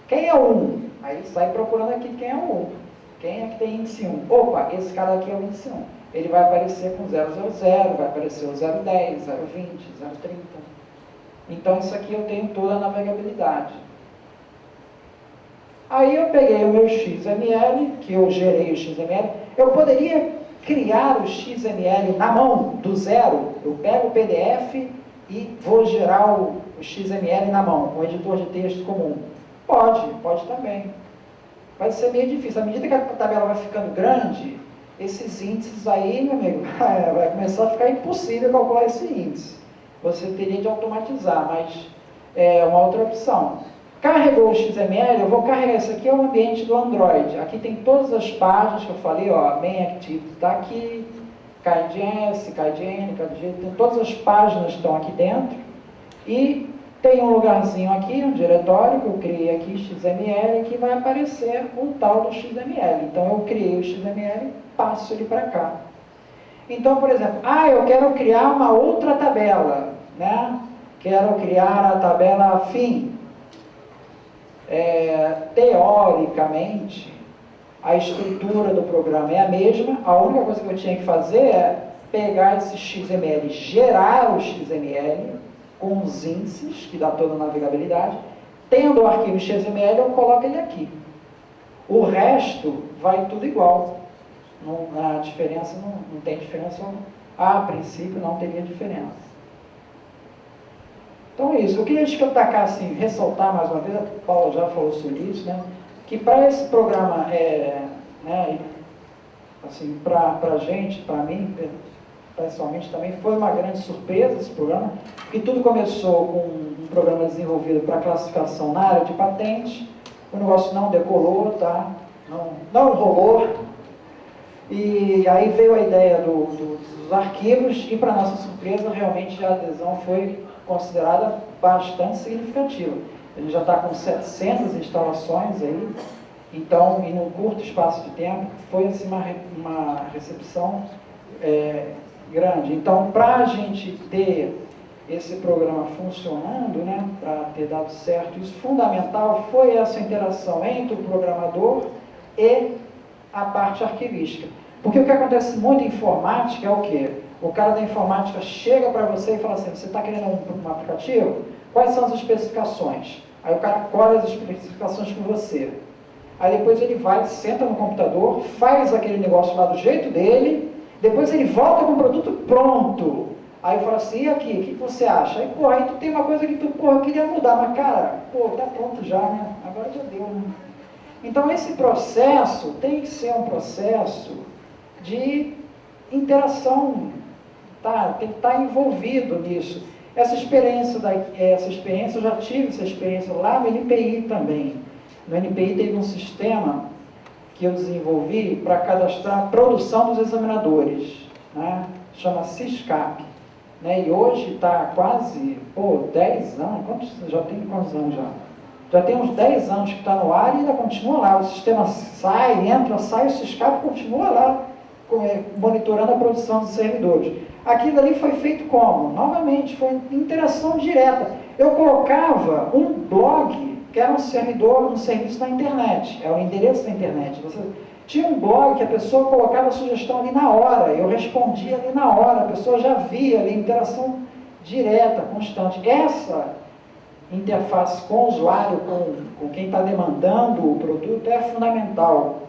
Quem é o 1? Aí ele sai procurando aqui quem é o 1. Quem é que tem índice 1? Opa, esse cara aqui é o índice 1. Ele vai aparecer com 000, vai aparecer o 010, 020, 030. Então isso aqui eu tenho toda a navegabilidade. Aí eu peguei o meu XML, que eu gerei o XML. Eu poderia criar o XML na mão, do zero. Eu pego o PDF e vou gerar o XML na mão, com o editor de texto comum. Pode também. Vai ser meio difícil. À medida que a tabela vai ficando grande, esses índices aí, meu amigo, vai começar a ficar impossível calcular esse índice. Você teria de automatizar, mas é uma outra opção. Carregou o XML, eu vou carregar, isso aqui é o ambiente do Android. Aqui tem todas as páginas que eu falei, ó, main activity está aqui, KNDS, KDN, KDG, tem todas as páginas que estão aqui dentro. E tem um lugarzinho aqui, um diretório que eu criei aqui, XML, que vai aparecer o tal do XML. Então eu criei o XML e passo ele para cá. Então, por exemplo, eu quero criar uma outra tabela, né? Quero criar a tabela fim. Teoricamente, a estrutura do programa é a mesma, a única coisa que eu tinha que fazer é pegar esse XML, gerar o XML com os índices, que dá toda a navegabilidade. Tendo o arquivo XML, eu coloco ele aqui. O resto vai tudo igual. A diferença não tem diferença. A princípio não teria diferença. Então é isso. Eu queria destacar, assim, ressaltar mais uma vez, a Paula já falou sobre isso, né, que para esse programa, né, assim, para a gente, para mim, pessoalmente também, foi uma grande surpresa esse programa, porque tudo começou com um programa desenvolvido para classificação na área de patentes, o negócio não decolou, tá? Não rolou, e aí veio a ideia dos arquivos, e para nossa surpresa, realmente a adesão foi considerada bastante significativa. A gente já está com 700 instalações aí, então, em um curto espaço de tempo, foi assim, uma recepção grande. Então, para a gente ter esse programa funcionando, né, para ter dado certo, isso fundamental foi essa interação entre o programador e a parte arquivística. Porque o que acontece muito em informática é o quê? O cara da informática chega para você e fala assim, você está querendo um aplicativo? Quais são as especificações? Aí o cara colhe as especificações com você. Aí depois ele vai, senta no computador, faz aquele negócio lá do jeito dele, depois ele volta com o produto pronto. Aí eu falo assim, e aqui, o que você acha? Aí, aí tu tem uma coisa que tu, queria mudar, mas cara, tá pronto já, né? Agora já deu, né? Então esse processo tem que ser um processo de interação, tá? Tem que estar envolvido nisso. Essa experiência, eu já tive essa experiência lá no NPI também. No NPI teve um sistema que eu desenvolvi para cadastrar a produção dos examinadores, né? Chama SISCAP, né? E hoje está quase, 10 anos, já tem quantos anos já? Já tem uns 10 anos que está no ar e ainda continua lá. O sistema sai, entra, sai, o SISCAP continua lá, monitorando a produção dos servidores. Aquilo ali foi feito como? Novamente, foi interação direta. Eu colocava um blog, que era um serviço na internet, é o endereço da internet. Você tinha um blog que a pessoa colocava a sugestão ali na hora, eu respondia ali na hora, a pessoa já via ali, interação direta, constante. Essa interface com o usuário, com quem está demandando o produto, é fundamental.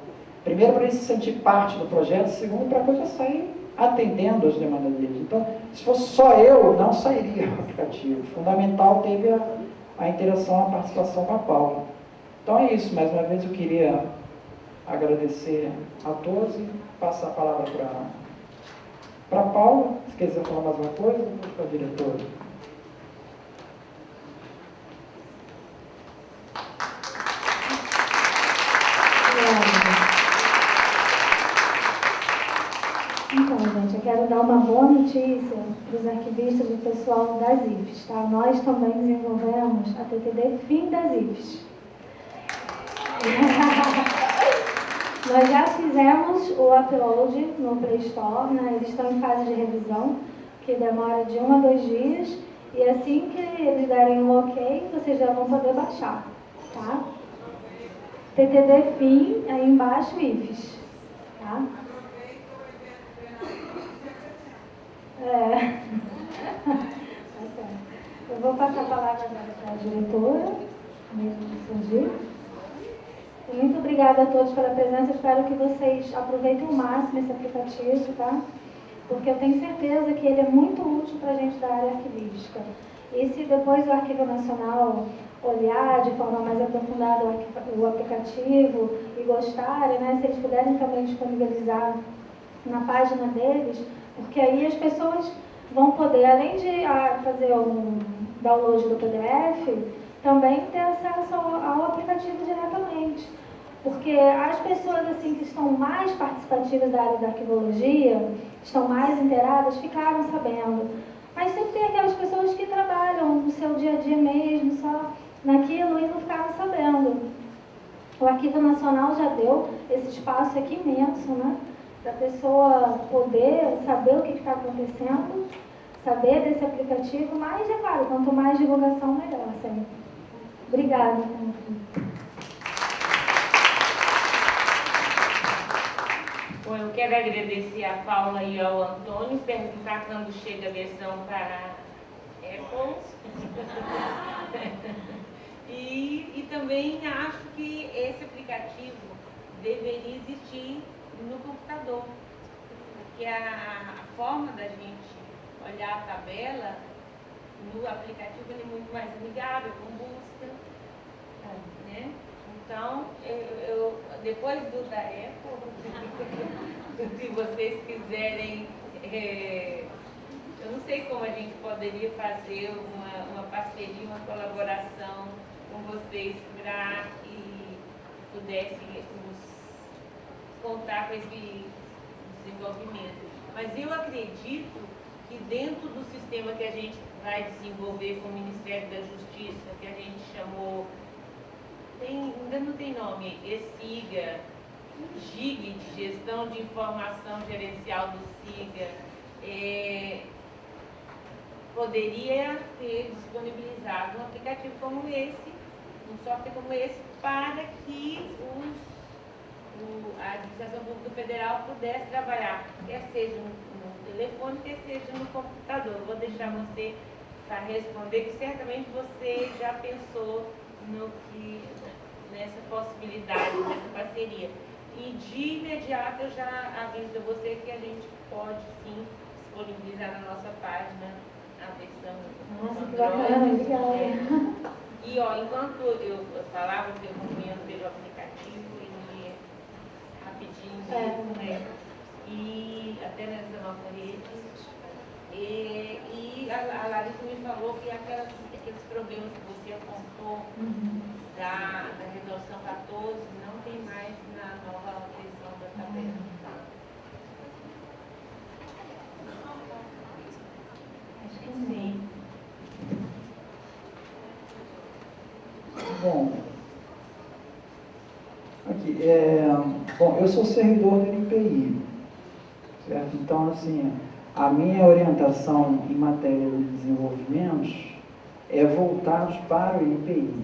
Primeiro, para ele se sentir parte do projeto, segundo, para a coisa sair atendendo as demandas dele. Então, se fosse só eu, não sairia o aplicativo. Fundamental teve a interação, a participação com a Paula. Então é isso, mais uma vez eu queria agradecer a todos e passar a palavra para a Paula. Se quiser falar mais uma coisa, depois para a diretora. Então, gente, eu quero dar uma boa notícia para os arquivistas e o pessoal das IFES, tá? Nós também desenvolvemos a TTD Fim das IFES. Nós já fizemos o upload no Play Store, né? Eles estão em fase de revisão, que demora de 1 a 2 dias, e assim que eles derem um ok, vocês já vão poder baixar, tá? TTD Fim, aí embaixo IFES, tá? Eu vou passar a palavra agora para a diretora, mesmo de surgir. Muito obrigada a todos pela presença. Espero que vocês aproveitem ao máximo esse aplicativo, tá? Porque eu tenho certeza que ele é muito útil para a gente da área arquivística. E se depois o Arquivo Nacional olhar de forma mais aprofundada o aplicativo e gostarem, né? Se eles puderem também disponibilizar na página deles, porque aí as pessoas vão poder, além de fazer um download do PDF, também ter acesso ao aplicativo diretamente. Porque as pessoas assim, que estão mais participativas da área da arquivologia, estão mais inteiradas, ficaram sabendo. Mas sempre tem aquelas pessoas que trabalham no seu dia a dia mesmo, só naquilo, e não ficaram sabendo. O Arquivo Nacional já deu esse espaço aqui imenso, né? Para a pessoa poder saber o que está acontecendo, saber desse aplicativo, mas, é claro, quanto mais divulgação, melhor sempre. Obrigada. Bom, eu quero agradecer a Paula e ao Antônio, perguntar quando chega a versão para Apple. E também acho que esse aplicativo deveria existir no computador, porque a forma da gente olhar a tabela no aplicativo é muito mais amigável, com busca, né? Então, depois do da Apple, se vocês quiserem, eu não sei como a gente poderia fazer uma parceria, uma colaboração com vocês para que pudessem contar com esse desenvolvimento. Mas eu acredito que dentro do sistema que a gente vai desenvolver com o Ministério da Justiça, que a gente chamou, ainda não tem nome, ESIGA, GIG, de Gestão de Informação Gerencial do SIGA, poderia ter disponibilizado um aplicativo como esse, um software como esse, para que a Administração Pública Federal pudesse trabalhar, quer seja no telefone, quer seja no computador. Vou deixar você para responder, que certamente você já pensou nessa possibilidade, nessa parceria. E de imediato eu já aviso a você que a gente pode sim disponibilizar na nossa página a versão. Nossa, que bacana, legal. E enquanto eu falava, eu acompanhando pelo aplicativo e rapidinho mesmo, né? E até nessa nossa rede. E a Larissa me falou que aqueles problemas que você apontou da resolução 14 não tem mais na nova versão da tabela. Acho que sim. Bom, aqui, bom, eu sou servidor do NPI, certo? Então, assim, a minha orientação em matéria de desenvolvimentos é voltados para o NPI,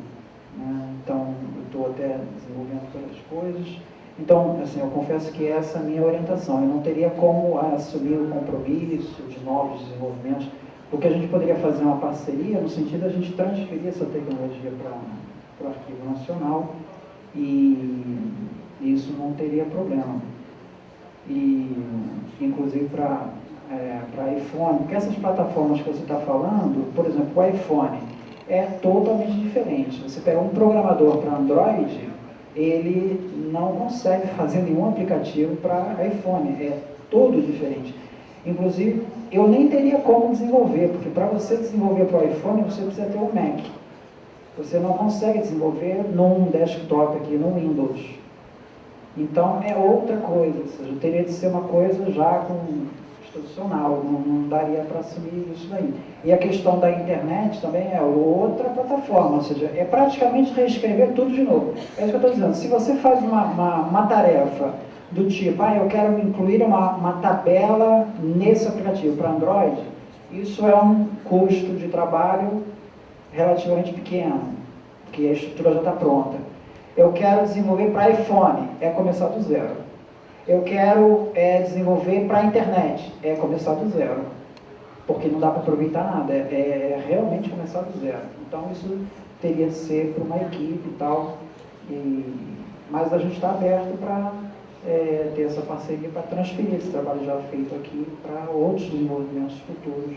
né? Então, eu estou até desenvolvendo outras coisas. Então, assim, eu confesso que essa é a minha orientação. Eu não teria como assumir o compromisso de novos desenvolvimentos, porque a gente poderia fazer uma parceria no sentido de a gente transferir essa tecnologia para o Arquivo Nacional e isso não teria problema. E, inclusive, para iPhone, porque essas plataformas que você está falando, por exemplo, o iPhone é totalmente diferente. Você pega um programador para Android, ele não consegue fazer nenhum aplicativo para iPhone, é todo diferente. Inclusive, eu nem teria como desenvolver, porque para você desenvolver para o iPhone, você precisa ter um Mac. Você não consegue desenvolver num desktop aqui, no Windows. Então, é outra coisa, ou seja, teria de ser uma coisa já institucional, não daria para assumir isso daí. E a questão da internet também é outra plataforma, ou seja, é praticamente reescrever tudo de novo. É isso que eu estou dizendo. Se você faz uma tarefa do tipo, eu quero incluir uma tabela nesse aplicativo para Android, isso é um custo de trabalho relativamente pequeno, porque a estrutura já está pronta. Eu quero desenvolver para iPhone, é começar do zero. Eu quero desenvolver para a internet, é começar do zero. Porque não dá para aproveitar nada, é realmente começar do zero. Então isso teria de ser para uma equipe e tal. Mas a gente está aberto para ter essa parceria para transferir esse trabalho já feito aqui para outros desenvolvimentos futuros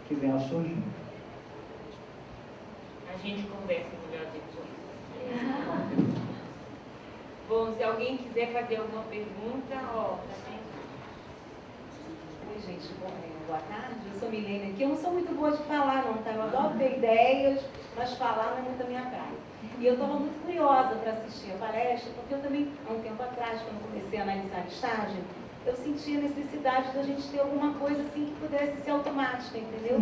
que venham a surgir. A gente conversa melhor depois. Bom, se alguém quiser fazer alguma pergunta, Oi, gente, boa tarde. Eu sou Milene aqui. Eu não sou muito boa de falar, não, tá? Eu adoro ter ideias, mas falar não é muito a minha praia. E eu estava muito curiosa para assistir a palestra, porque eu também, há um tempo atrás, quando comecei a analisar a listagem, eu sentia a necessidade da gente ter alguma coisa assim que pudesse ser automática, entendeu?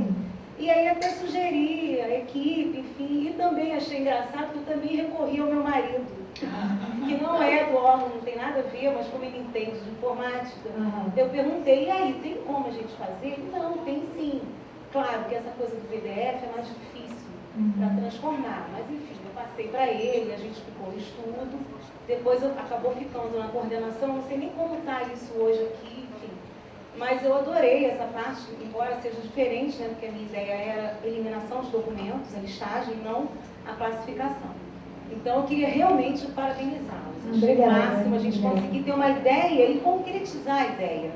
E aí até sugeri a equipe, enfim, e também achei engraçado que eu também recorri ao meu marido, que não é do órgão, não tem nada a ver, mas como ele entende de informática, eu perguntei, e aí, tem como a gente fazer? Não, tem sim. Claro que essa coisa do PDF é mais difícil para transformar, mas enfim, eu passei para ele, a gente ficou no estudo, depois acabou ficando na coordenação, não sei nem como está isso hoje aqui, enfim. Mas eu adorei essa parte, embora seja diferente, né, porque a minha ideia era a eliminação de documentos, a listagem, não a classificação. Então, eu queria realmente parabenizá-los. Achei o máximo a gente conseguir ter uma ideia e concretizar a ideia.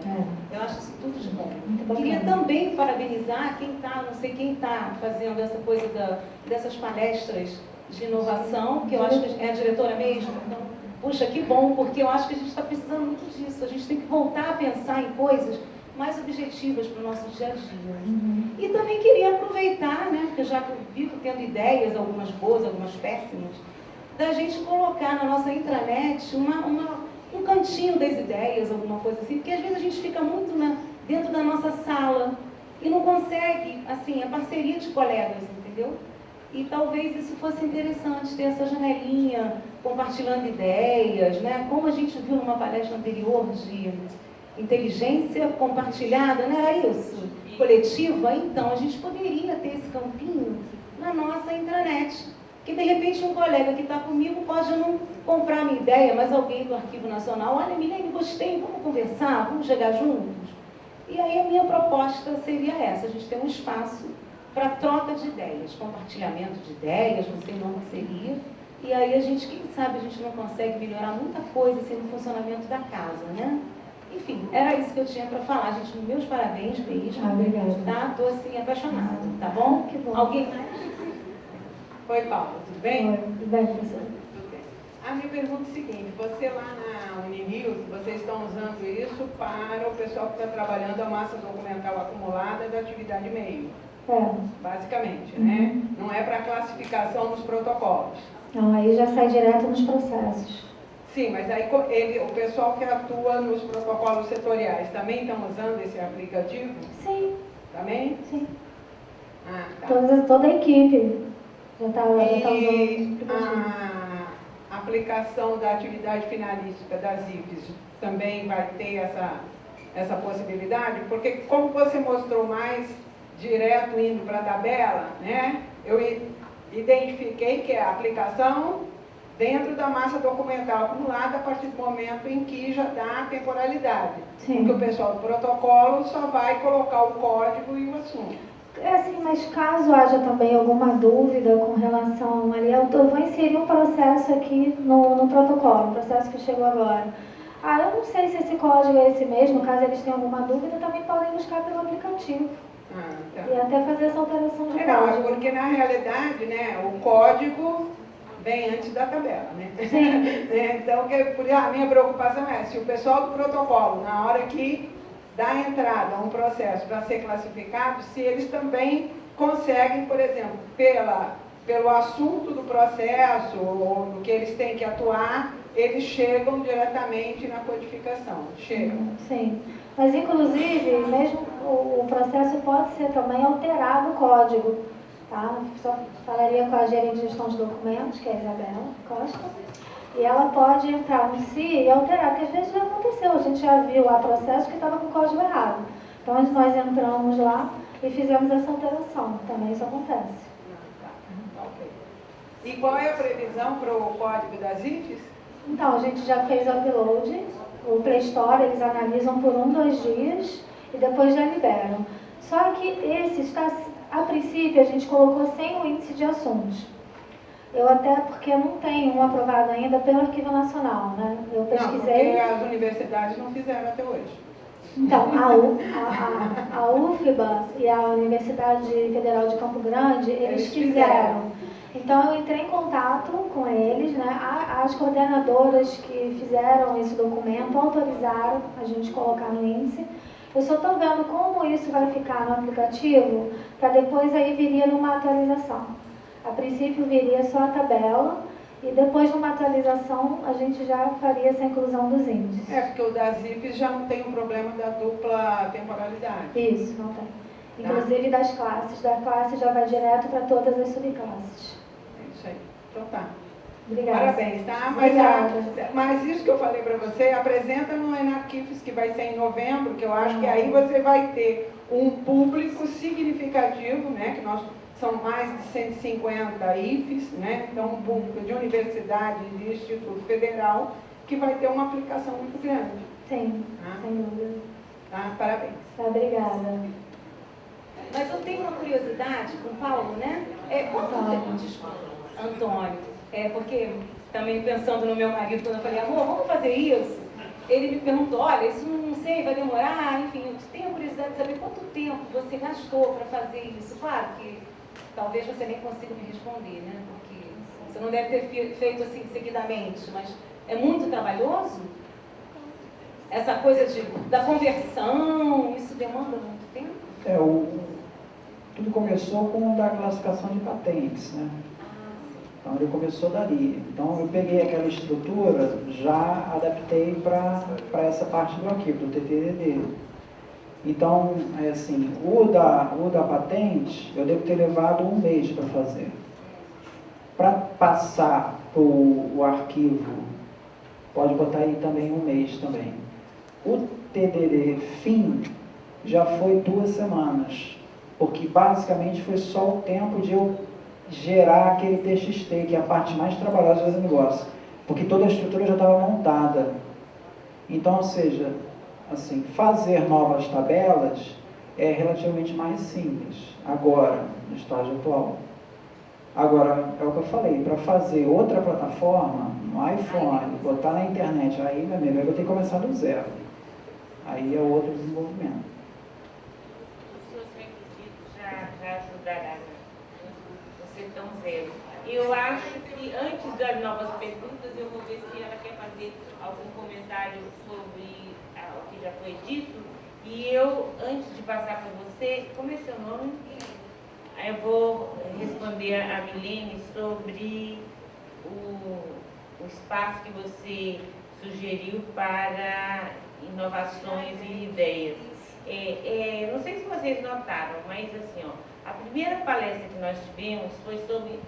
Eu acho isso tudo de bom. Queria também parabenizar quem está, não sei quem está fazendo essa coisa dessas palestras de inovação, que eu acho que é a diretora mesmo. Então, puxa, que bom, porque eu acho que a gente está precisando muito disso. A gente tem que voltar a pensar em coisas mais objetivas para o nosso dia a dia. E também queria aproveitar, né, porque já vivo tendo ideias, algumas boas, algumas péssimas, da gente colocar na nossa intranet um cantinho das ideias, alguma coisa assim, porque às vezes a gente fica muito dentro da nossa sala, e não consegue, assim, a parceria de colegas, entendeu? E talvez isso fosse interessante, ter essa janelinha, compartilhando ideias, né? Como a gente viu numa palestra anterior de inteligência compartilhada, não era isso? Coletiva, então a gente poderia ter esse campinho na nossa intranet. Que de repente um colega que está comigo pode não comprar a minha ideia, mas alguém do Arquivo Nacional, olha, Milene, gostei, vamos conversar, vamos chegar juntos? E aí a minha proposta seria essa, a gente ter um espaço para troca de ideias, compartilhamento de ideias, não sei o nome que seria, e aí a gente, quem sabe, a gente não consegue melhorar muita coisa assim, no funcionamento da casa, né? Enfim, era isso que eu tinha para falar, gente. Meus parabéns mesmo. Obrigada. Tá? Estou assim, apaixonada, tá bom? Que bom. Alguém mais? Oi, Paula, tudo bem? Oi, tudo bem, professora? Tudo bem. A minha pergunta é a seguinte, você lá na Uninews, vocês estão usando isso para o pessoal que está trabalhando a massa documental acumulada da atividade meio, basicamente, né? Não é para classificação nos protocolos. Não, aí já sai direto nos processos. Sim, mas aí o pessoal que atua nos protocolos setoriais também estão usando esse aplicativo? Sim, Também? sim. Ah, tá. Toda a equipe já está E usando. a aplicação da atividade finalística das IFES também vai ter essa possibilidade? Porque como você mostrou mais direto indo para a tabela, né? Eu identifiquei que é a aplicação dentro da massa documental acumulada a partir do momento em que já dá a temporalidade. Sim. Porque o pessoal do protocolo só vai colocar o código e o assunto. É assim, mas caso haja também alguma dúvida com relação ali, eu vou inserir um processo aqui no protocolo, um processo que chegou agora. Eu não sei se esse código é esse mesmo, caso eles tenham alguma dúvida, também podem buscar pelo aplicativo. Tá. E até fazer essa alteração de Não, é código. porque na realidade, né, o código vem antes da tabela, né? Sim. Então, a minha preocupação é se o pessoal do protocolo, na hora que dá entrada a um processo para ser classificado, se eles também conseguem, por exemplo, pelo assunto do processo ou do que eles têm que atuar, eles chegam diretamente na codificação. Chegam. Sim. Mas, inclusive, mesmo o processo pode ser também alterado o código. Tá? Só falaria com a gerente de gestão de documentos, que é a Isabela Costa, e ela pode entrar no SI e alterar, porque às vezes já aconteceu, a gente já viu lá processo que estava com o código errado. Então nós entramos lá e fizemos essa alteração, também isso acontece. Ok. E qual é a previsão para o código das IFES? Então, a gente já fez o upload, o Play Store, eles analisam por 1, 2 dias e depois já liberam. Só que esse está, a princípio, a gente colocou sem o índice de assuntos. Eu até, porque não tem um aprovado ainda pelo Arquivo Nacional, né? Eu pesquisei. Não, porque as universidades não fizeram até hoje. Então, a UFBA e a Universidade Federal de Campo Grande, eles fizeram. Então, eu entrei em contato com eles, né? As coordenadoras que fizeram esse documento autorizaram a gente colocar no índice. Eu só estou vendo como isso vai ficar no aplicativo, para depois aí viria numa atualização. A princípio viria só a tabela, e depois numa atualização a gente já faria essa inclusão dos índices. Porque o das IFES já não tem o problema da dupla temporalidade. Isso, não tem. Inclusive das classes, da classe já vai direto para todas as subclasses. É isso aí. Então tá. Obrigada. Parabéns, tá? Mas isso que eu falei para você, apresenta no Enarquifes, que vai ser em novembro, que eu acho que aí você vai ter um público significativo, né? Que nós são mais de 150 IFES, né? Então um público de universidade e de Instituto Federal, que vai ter uma aplicação muito grande. Sim, sem dúvida. Tá? Parabéns. Tá, obrigada. Mas eu tenho uma curiosidade com o Paulo, né? Desculpa, Antônio. Porque também pensando no meu marido, quando eu falei, amor, vamos fazer isso? Ele me perguntou, olha, isso não sei, vai demorar, enfim, eu tenho curiosidade de saber quanto tempo você gastou para fazer isso. Claro que talvez você nem consiga me responder, né? Porque você não deve ter feito assim seguidamente, mas é muito trabalhoso? Essa coisa da conversão, isso demanda muito tempo? Tudo começou com o da classificação de patentes, né? Então ele começou dali. Então eu peguei aquela estrutura, já adaptei para essa parte do arquivo, do TTDD. Então, é assim, o da patente, eu devo ter levado um mês para fazer. Para passar o arquivo, pode botar aí também um mês também. O TDD fim já foi 2 semanas, porque basicamente foi só o tempo de eu gerar aquele TXT, que é a parte mais trabalhosa do negócio, porque toda a estrutura já estava montada. Então, ou seja, assim, fazer novas tabelas é relativamente mais simples, agora, no estágio atual. Agora, é o que eu falei, para fazer outra plataforma, no iPhone, botar na internet, aí, meu amigo, eu vou ter que começar do zero. Aí é outro desenvolvimento. Os seus requisitos já ajudarão você tão zero. Eu acho que antes das novas perguntas, eu vou ver se ela quer fazer algum comentário sobre o que já foi dito. E eu, antes de passar para você, como é seu nome? Aí eu vou responder a Milene sobre o espaço que você sugeriu para inovações e ideias. Não sei se vocês notaram, mas assim, a primeira palestra que nós tivemos foi sobre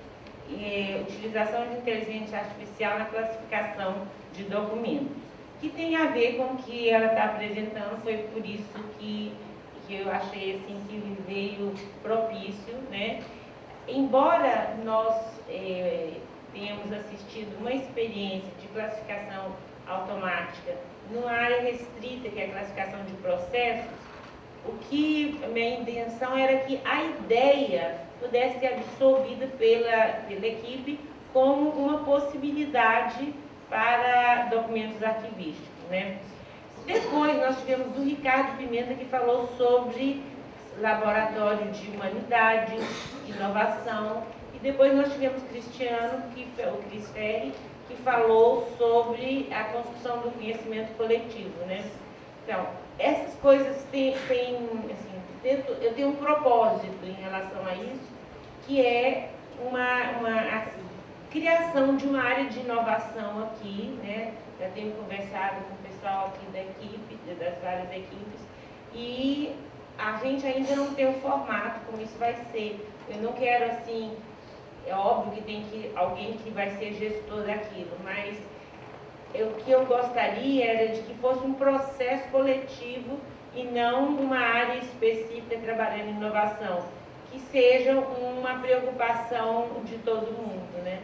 utilização de inteligência artificial na classificação de documentos, que tem a ver com o que ela está apresentando. Foi por isso que eu achei assim que veio propício, né? Embora nós tenhamos assistido uma experiência de classificação automática numa área restrita, que é a classificação de processos, o que a minha intenção era que a ideia pudesse ser absorvida pela equipe como uma possibilidade para documentos arquivísticos, né? Depois nós tivemos o Ricardo Pimenta, que falou sobre laboratório de humanidades, inovação, e depois nós tivemos Cristiano, o Cris Ferri, que falou sobre a construção do conhecimento coletivo, né? Então, essas coisas têm assim, eu tenho um propósito em relação a isso, que é a criação de uma área de inovação aqui, né? Já tenho conversado com o pessoal aqui da equipe, das várias equipes, e a gente ainda não tem um formato como isso vai ser. Eu não quero assim, é óbvio que tem alguém que vai ser gestor daquilo, mas o que eu gostaria era de que fosse um processo coletivo e não uma área específica trabalhando em inovação, que seja uma preocupação de todo mundo, né?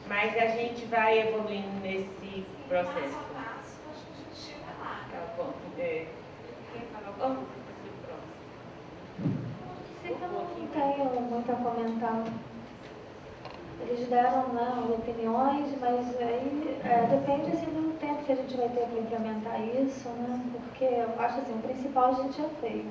Mas a gente vai evoluindo nesse processo. Passo a passo, acho que a gente chega lá. Tá bom. Quem falou? Sei que eu não tenho muito a comentar. Eles deram, né, opiniões, mas aí depende assim, do tempo que a gente vai ter para implementar isso, né? Porque eu acho assim, o principal a gente já fez.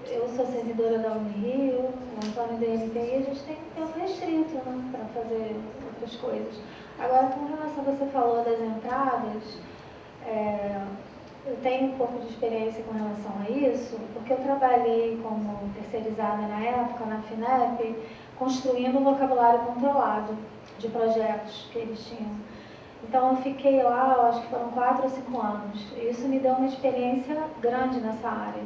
Eu sou servidora da Unirio, o Antônio da NPI, a gente tem tempo restrito, né, para fazer outras coisas. Agora, com relação a você falou das entradas, eu tenho um pouco de experiência com relação a isso, porque eu trabalhei como terceirizada na época, na FINEP, construindo um vocabulário controlado de projetos que eles tinham. Então, eu fiquei lá, eu acho que foram 4 ou 5 anos. E isso me deu uma experiência grande nessa área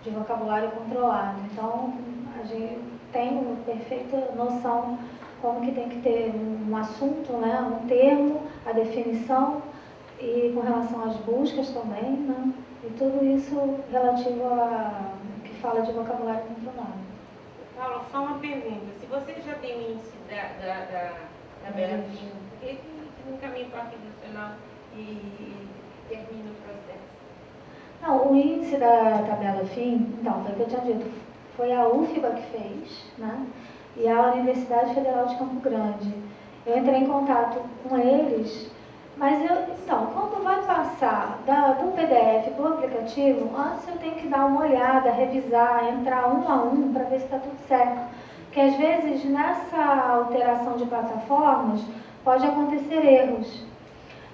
de vocabulário controlado. Então, a gente tem uma perfeita noção como que tem que ter um assunto, né, um termo, a definição, e com relação às buscas também, né, e tudo isso relativo a que fala de vocabulário controlado. Paulo, só uma pergunta. Se você já tem o índice da Belafim, por que não caminha para o Arquivo Nacional e termina o processo? Não, o índice da tabela FIM, então, foi o que eu tinha dito, foi a UFBA que fez, né? E a Universidade Federal de Campo Grande. Eu entrei em contato com eles, mas então, quando vai passar do PDF para o aplicativo, antes eu tenho que dar uma olhada, revisar, entrar um a um para ver se está tudo certo. Porque às vezes nessa alteração de plataformas pode acontecer erros.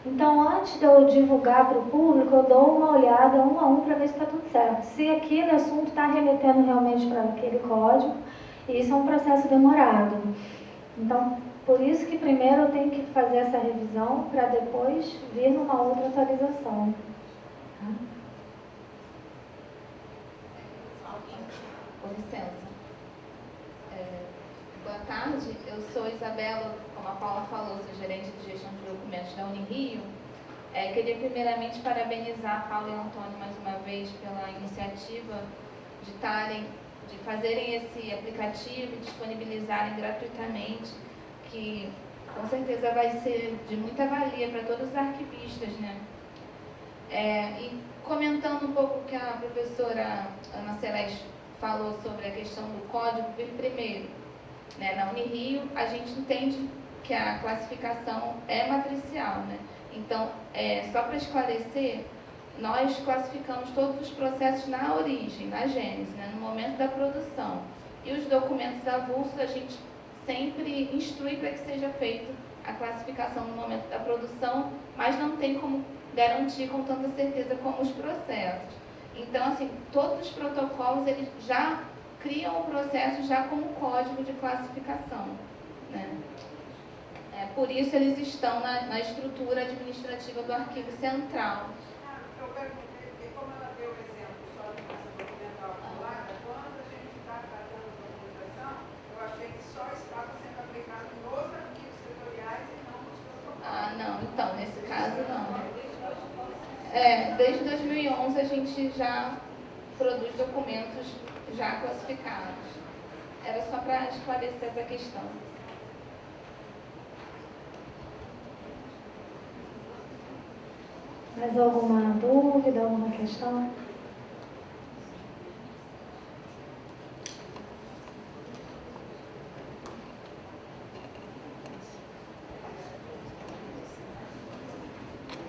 Então, antes de eu divulgar para o público, eu dou uma olhada um a um para ver se está tudo certo. Se aquele assunto está remetendo realmente para aquele código, e isso é um processo demorado. Então, por isso que primeiro eu tenho que fazer essa revisão para depois vir numa outra atualização. licença. Boa tarde, eu sou Isabela, como a Paula falou, sou gerente de gestão de documentos da Unirio. Queria primeiramente parabenizar a Paula e o Antônio mais uma vez pela iniciativa de fazerem esse aplicativo e disponibilizarem gratuitamente, que com certeza vai ser de muita valia para todos os arquivistas, né? E comentando um pouco o que a professora Ana Celeste falou sobre a questão do código, primeiro, né, na Unirio, a gente entende que a classificação é matricial, né? Então, só para esclarecer, nós classificamos todos os processos na origem, na gênese, né, no momento da produção. E os documentos avulsos a gente sempre instrui para que seja feita a classificação no momento da produção, mas não tem como garantir com tanta certeza como os processos. Então, assim, todos os protocolos, eles já criam o processo já como código de classificação, né? Por isso, eles estão na estrutura administrativa do arquivo central. Eu perguntei, como ela deu o exemplo só de massa documental acumulada, quando a gente está tratando de documentação, eu achei que só estava sendo aplicado nos arquivos setoriais e não nos protocolos. Não, então, nesse caso não. Desde 2011 a gente já produz documentos já classificados. Era só para esclarecer essa questão. Mais alguma dúvida, alguma questão?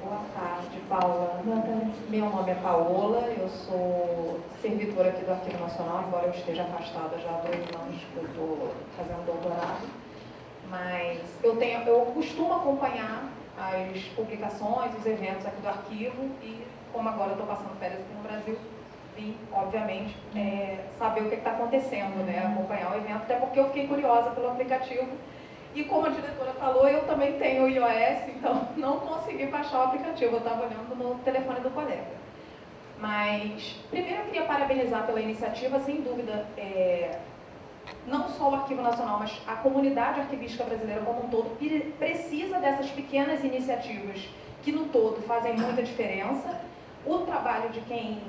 Boa tarde, Paula. Boa tarde. Meu nome é Paola, eu sou servidora aqui do Arquivo Nacional, embora eu esteja afastada já há 2 anos que eu estou fazendo doutorado. Mas eu costumo acompanhar as publicações, os eventos aqui do arquivo e, como agora eu estou passando férias aqui no Brasil, vim, obviamente, saber o que está acontecendo, né? Acompanhar o evento, até porque eu fiquei curiosa pelo aplicativo. E como a diretora falou, eu também tenho o iOS, então não consegui baixar o aplicativo, eu estava olhando no telefone do colega. Mas, primeiro eu queria parabenizar pela iniciativa, sem dúvida, não só o Arquivo Nacional, mas a comunidade arquivística brasileira como um todo precisa dessas pequenas iniciativas que no todo fazem muita diferença. O trabalho de quem,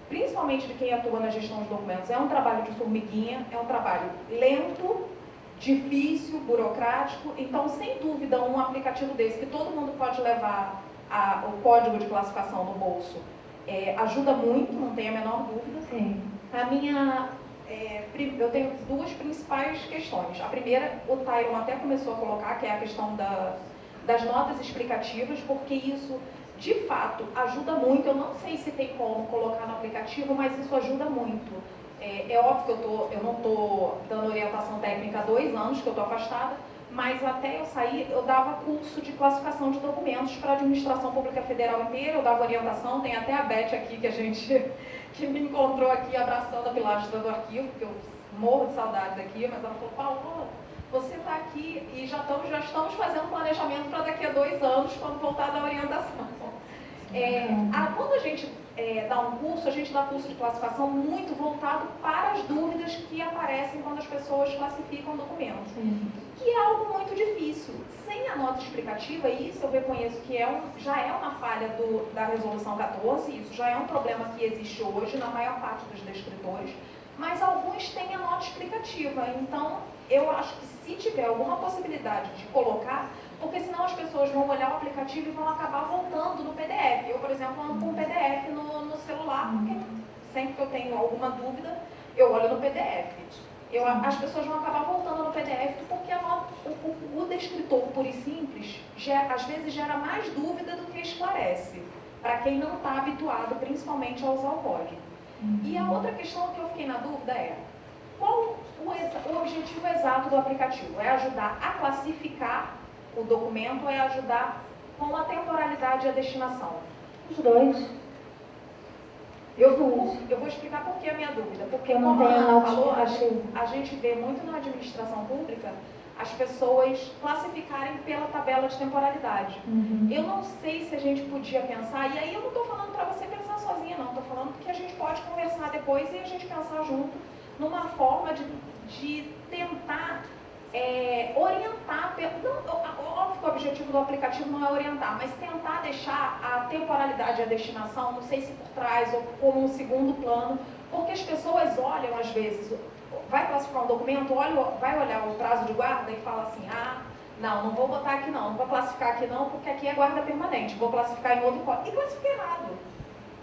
principalmente de quem atua na gestão de documentos, é um trabalho de formiguinha, é um trabalho lento, difícil, burocrático. Então, sem dúvida, um aplicativo desse que todo mundo pode levar o código de classificação no bolso ajuda muito, não tenho a menor dúvida. Sim. Eu tenho 2 principais questões. A primeira, o Tyron até começou a colocar, que é a questão das notas explicativas, porque isso, de fato, ajuda muito. Eu não sei se tem como colocar no aplicativo, mas isso ajuda muito. É óbvio que eu não estou dando orientação técnica há 2 anos, que eu estou afastada, mas até eu sair, eu dava curso de classificação de documentos para a administração pública federal inteira, eu dava orientação, tem até a Beth aqui, que me encontrou aqui abraçando a pilastra do arquivo, que eu morro de saudades aqui, mas ela falou, Paulo, você está aqui e já estamos fazendo planejamento para daqui a 2 anos, quando voltar da orientação. Quando a gente dá um curso, a gente dá curso de classificação muito voltado para as dúvidas que aparecem quando as pessoas classificam documentos. Que é algo muito difícil. Sem a nota explicativa, isso eu reconheço que já é uma falha da Resolução 14, isso já é um problema que existe hoje na maior parte dos descritores, mas alguns têm a nota explicativa. Então, eu acho que se tiver alguma possibilidade de colocar, porque senão as pessoas vão olhar o aplicativo e vão acabar voltando no PDF. Eu, por exemplo, ando com o PDF no celular, porque sempre que eu tenho alguma dúvida, eu olho no PDF. As pessoas vão acabar voltando no PDF porque o descritor puro e simples, às vezes, gera mais dúvida do que esclarece, para quem não está habituado, principalmente, a usar o código. E a outra questão que eu fiquei na dúvida qual o objetivo exato do aplicativo? É ajudar a classificar o documento, é ajudar com a temporalidade e a destinação? Os dois. Eu vou explicar por que a minha dúvida. Porque, não como a Ana nota falou, explicativa. a gente vê muito na administração pública as pessoas classificarem pela tabela de temporalidade. Eu não sei se a gente podia pensar, e aí eu não estou falando para você pensar sozinha, não, estou falando que a gente pode conversar depois e a gente pensar junto, numa forma de tentar orientar, óbvio que o objetivo do aplicativo não é orientar, mas tentar deixar a temporalidade e a destinação, não sei se por trás ou como um segundo plano, porque as pessoas olham às vezes, vai classificar um documento, vai olhar o prazo de guarda e fala assim, não vou botar aqui não vou classificar aqui não, porque aqui é guarda permanente, vou classificar em outro código, e classifica errado.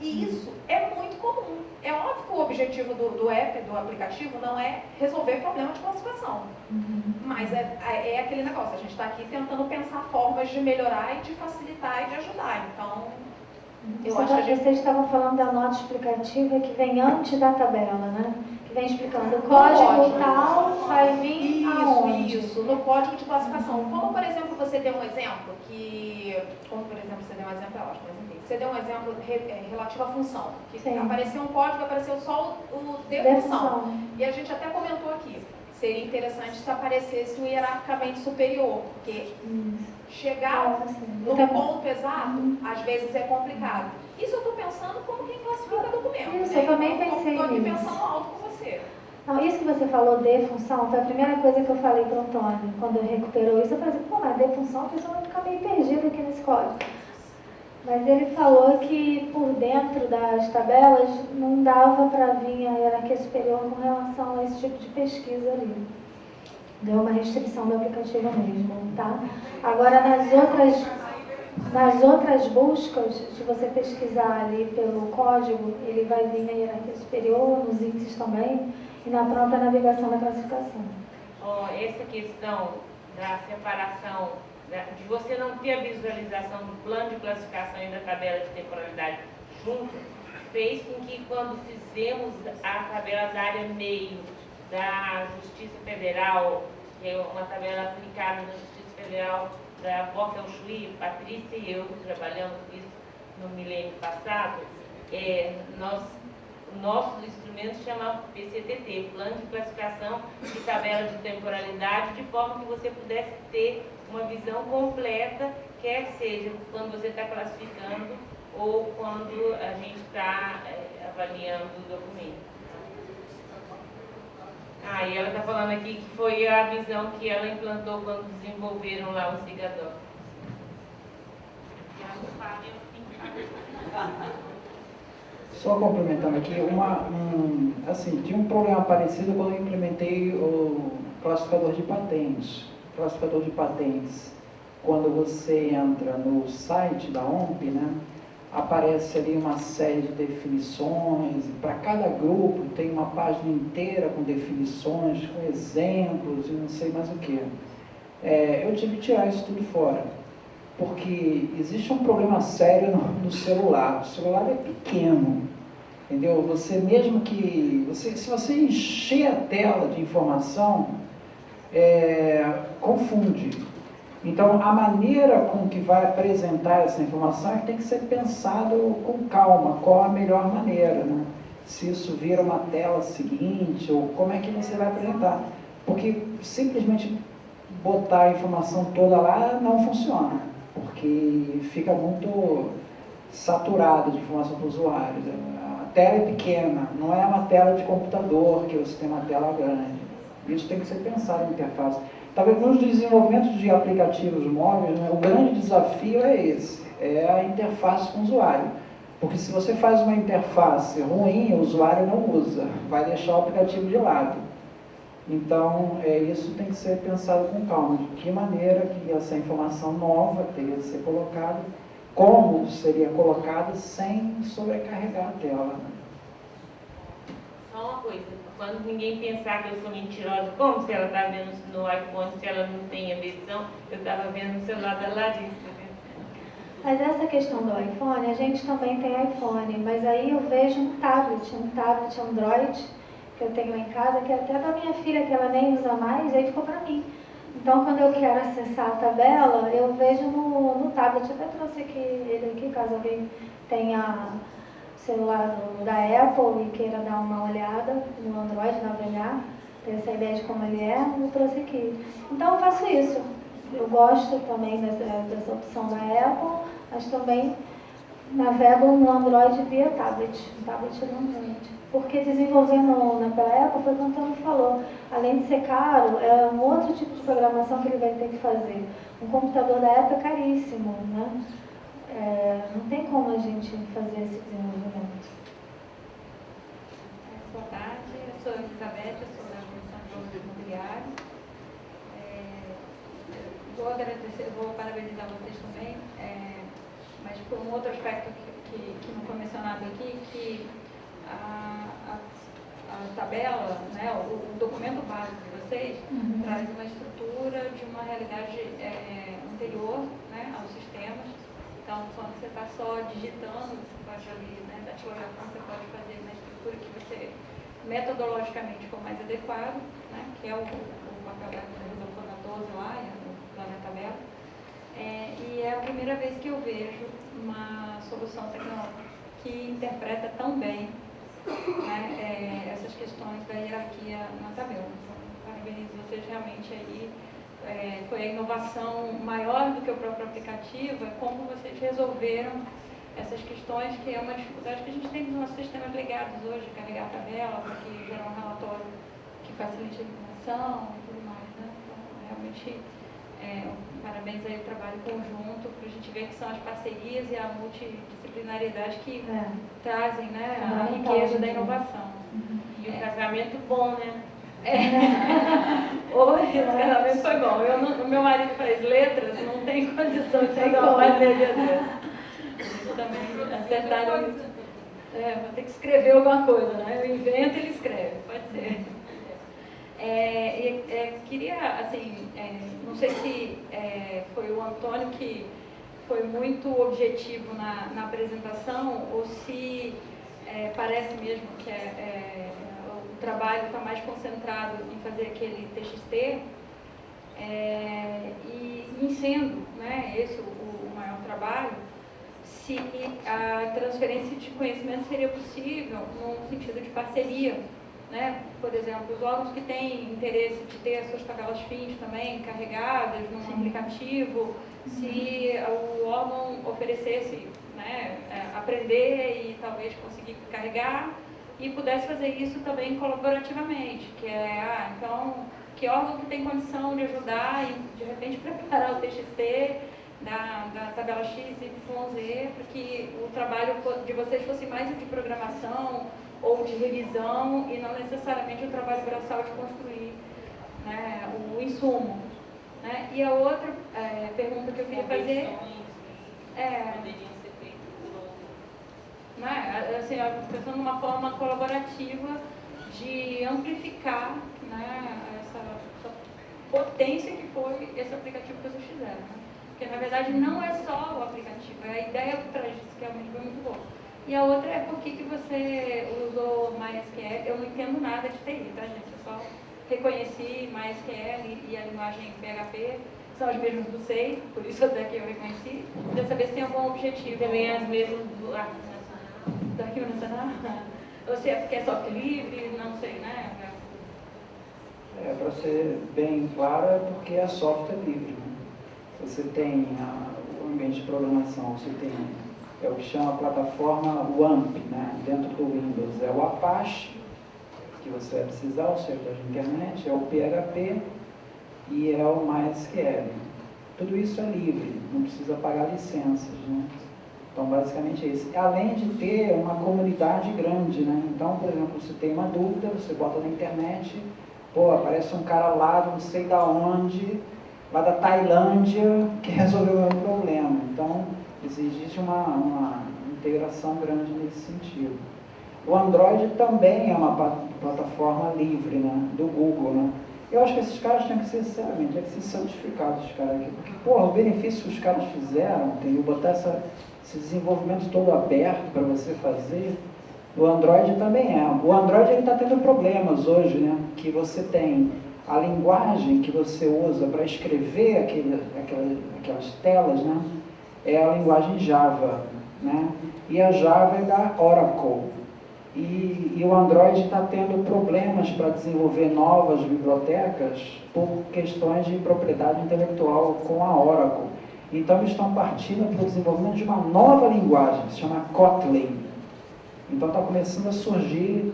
E isso é muito comum. É óbvio que o objetivo do app, do aplicativo, não é resolver problema de classificação. Mas é aquele negócio, a gente está aqui tentando pensar formas de melhorar e de facilitar e de ajudar. Então, eu acho que a gente... Vocês estavam falando da nota explicativa que vem antes da tabela, né? Que vem explicando o código tal, vai vir aonde? Isso, no código de classificação. Como, por exemplo, você deu um exemplo como, por exemplo, você deu um exemplo, é ótimo, mas enfim, você deu um exemplo relativo à função, que Sim. apareceu um código, apareceu só o defunção. E a gente até comentou aqui, seria interessante se aparecesse o hierarquicamente superior, porque chegar no ponto exato, às vezes é complicado. Isso eu estou pensando como quem classifica documento. Isso, eu também pensei Estou aqui nisso. pensando alto com você. Não, isso que você falou de função foi a primeira coisa que eu falei para o Antônio. Quando ele recuperou isso, eu falei, mas de função a pessoa vai ficar meio perdida aqui nesse código. Mas ele falou que por dentro das tabelas não dava para vir a hierarquia superior com relação a esse tipo de pesquisa ali. Deu uma restrição do aplicativo mesmo, tá? Agora, nas outras buscas, se você pesquisar ali pelo código, ele vai vir na hierarquia superior, nos índices também, e na própria navegação da classificação. Essa questão da separação, de você não ter a visualização do plano de classificação e da tabela de temporalidade junto, fez com que quando fizemos a tabela da área meio da Justiça Federal, que é uma tabela aplicada na Justiça Federal da Boca ao Chuí, Patrícia e eu trabalhamos isso no milênio passado, o nosso instrumento chama PCTT, Plano de Classificação de Tabela de Temporalidade, de forma que você pudesse ter uma visão completa, quer seja quando você está classificando ou quando a gente está avaliando o documento. E ela está falando aqui que foi a visão que ela implantou quando desenvolveram lá o Cigadó. Só complementando aqui, tinha um problema parecido quando eu implementei o classificador de patentes. O classificador de patentes, quando você entra no site da OMP, né, aparece ali uma série de definições, e para cada grupo tem uma página inteira com definições, com exemplos e não sei mais o que. Eu tive que tirar isso tudo fora, porque existe um problema sério no celular. O celular é pequeno, entendeu? Você mesmo que... se você encher a tela de informação, confunde. Então, a maneira com que vai apresentar essa informação tem que ser pensado com calma, qual a melhor maneira, né? Se isso vira uma tela seguinte, ou como é que você vai apresentar. Porque simplesmente botar a informação toda lá não funciona, porque fica muito saturado de informação para o usuário. A tela é pequena, não é uma tela de computador que você tem uma tela grande. Isso tem que ser pensado em interface. Talvez nos desenvolvimentos de aplicativos móveis, né, o grande desafio é esse, é a interface com o usuário. Porque se você faz uma interface ruim, o usuário não usa, vai deixar o aplicativo de lado. Então, isso tem que ser pensado com calma, de que maneira que essa informação nova teria que ser colocada, como seria colocada sem sobrecarregar a tela. Né? Só uma coisa, quando ninguém pensar que eu sou mentirosa, como se ela está vendo no iPhone, se ela não tem a versão, eu estava vendo no celular da Larissa. Mas essa questão do iPhone, a gente também tem iPhone, mas aí eu vejo um tablet Android, que eu tenho em casa, que é até da minha filha, que ela nem usa mais, aí ficou para mim. Então, quando eu quero acessar a tabela, eu vejo no tablet. Eu até trouxe ele aqui, caso alguém tenha celular da Apple e queira dar uma olhada no Android, navegar, ter essa ideia de como ele é, eu trouxe aqui. Então, eu faço isso. Eu gosto também dessa opção da Apple, mas também navegam no Android via tablet, um tablet no Android. Porque desenvolver naquela época, foi como o Antônio falou, além de ser caro, é um outro tipo de programação que ele vai ter que fazer. Um computador da época é caríssimo, né? Não tem como a gente fazer esse desenvolvimento. Boa tarde, eu sou a Elizabeth, eu sou da Comissão de Valores Imobiliários. Vou agradecer, vou parabenizar vocês também, mas por um outro aspecto que não foi mencionado aqui, que a tabela, né, o documento básico de vocês, traz uma estrutura de uma realidade anterior, né, aos sistemas. Então, quando você está só digitando, você pode ali, né, datilografando, você pode fazer na estrutura que você, metodologicamente, for mais adequado, né, que é o papel da resolução da 12 lá na tabela. E é a primeira vez que eu vejo uma solução tecnológica que interpreta tão bem, né, essas questões da hierarquia na tabela. Então, parabenizo vocês, realmente aí. Foi a inovação maior do que o próprio aplicativo, é como vocês resolveram essas questões, que é uma dificuldade que a gente tem nos nossos sistemas legados hoje, carregar a tabela, porque gera um relatório que facilita a eliminação e tudo mais, né? Então, realmente, parabéns aí o trabalho conjunto, para a gente ver que são as parcerias e a multidisciplinariedade que trazem, né, a riqueza da inovação. E o casamento bom, né? Hoje o casamento foi bom. O meu marido faz letras, não tem condição de fazer uma parceria dessa. Eles também acertaram isso. Vou ter que escrever alguma coisa, né? Eu invento e ele escreve, pode ser. Queria, assim, não sei se foi o Antônio que foi muito objetivo na apresentação ou se parece mesmo que o trabalho está mais concentrado em fazer aquele TXT, e em sendo, né, esse o maior trabalho, se a transferência de conhecimento seria possível no sentido de parceria, né? Por exemplo, os órgãos que têm interesse de ter as suas tabelas fins também carregadas num aplicativo, se o órgão oferecesse, né, aprender e talvez conseguir carregar, e pudesse fazer isso também colaborativamente, que então, que órgão que tem condição de ajudar e, de repente, preparar o TXT da tabela X, Y, Z, para que o trabalho de vocês fosse mais de programação ou de revisão e não necessariamente o trabalho braçal de construir, né, o insumo. Né? E a outra pergunta que eu queria fazer poderiam ser feitas assim, pensando numa forma colaborativa de amplificar, né, essa potência que foi esse aplicativo que vocês fizeram. Né? Porque, na verdade, não é só o aplicativo, é a ideia por trás disso que realmente foi muito boa. E a outra é por que você usou MySQL. Eu não entendo nada de TI, tá, gente? Eu só reconheci MySQL e a linguagem PHP. São as mesmas do SEI, por isso até que eu reconheci. Queria saber se tem algum objetivo. Também as mesmas do Arquivo Nacional. Do Arquivo Nacional? Ou se é porque é software livre, não sei, né? Para ser bem claro, é porque é software livre. Né? Você tem o ambiente de programação, você tem o que chama a plataforma WAMP, né? Dentro do Windows. É o Apache, que você vai precisar, o servidor de internet, é o PHP e é o MySQL. Tudo isso é livre, não precisa pagar licenças. Né? Então, basicamente é isso. Além de ter uma comunidade grande. Né? Então, por exemplo, se tem uma dúvida, você bota na internet, aparece um cara lá, não sei da onde, lá da Tailândia, que resolveu o meu problema. Então, existe uma integração grande nesse sentido. O Android também é uma plataforma livre, né, do Google. Né? Eu acho que esses caras tinham que ser, sinceramente, tinham que ser santificados, os caras aqui. Porque, o benefício que os caras fizeram, entendeu? Botar esse desenvolvimento todo aberto para você fazer, o Android também é. O Android está tendo problemas hoje, né? Que você tem a linguagem que você usa para escrever aquelas telas, né? É a linguagem Java, né? E a Java é da Oracle. E o Android está tendo problemas para desenvolver novas bibliotecas por questões de propriedade intelectual com a Oracle. Então, eles estão partindo para o desenvolvimento de uma nova linguagem, que se chama Kotlin. Então, está começando a surgir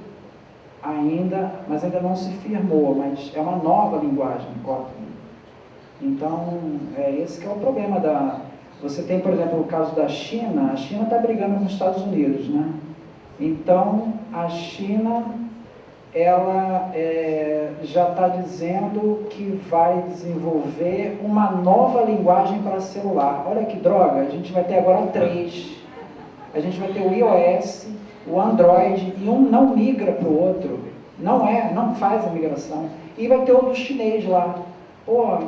ainda, mas ainda não se firmou, mas é uma nova linguagem, Kotlin. Então, esse que é o problema da... Você tem, por exemplo, o caso da China. A China está brigando com os Estados Unidos, né? Então, a China, ela já está dizendo que vai desenvolver uma nova linguagem para celular. Olha que droga, a gente vai ter agora 3. A gente vai ter o iOS, o Android, e um não migra para o outro. Não faz a migração. E vai ter o do chinês lá. Pô,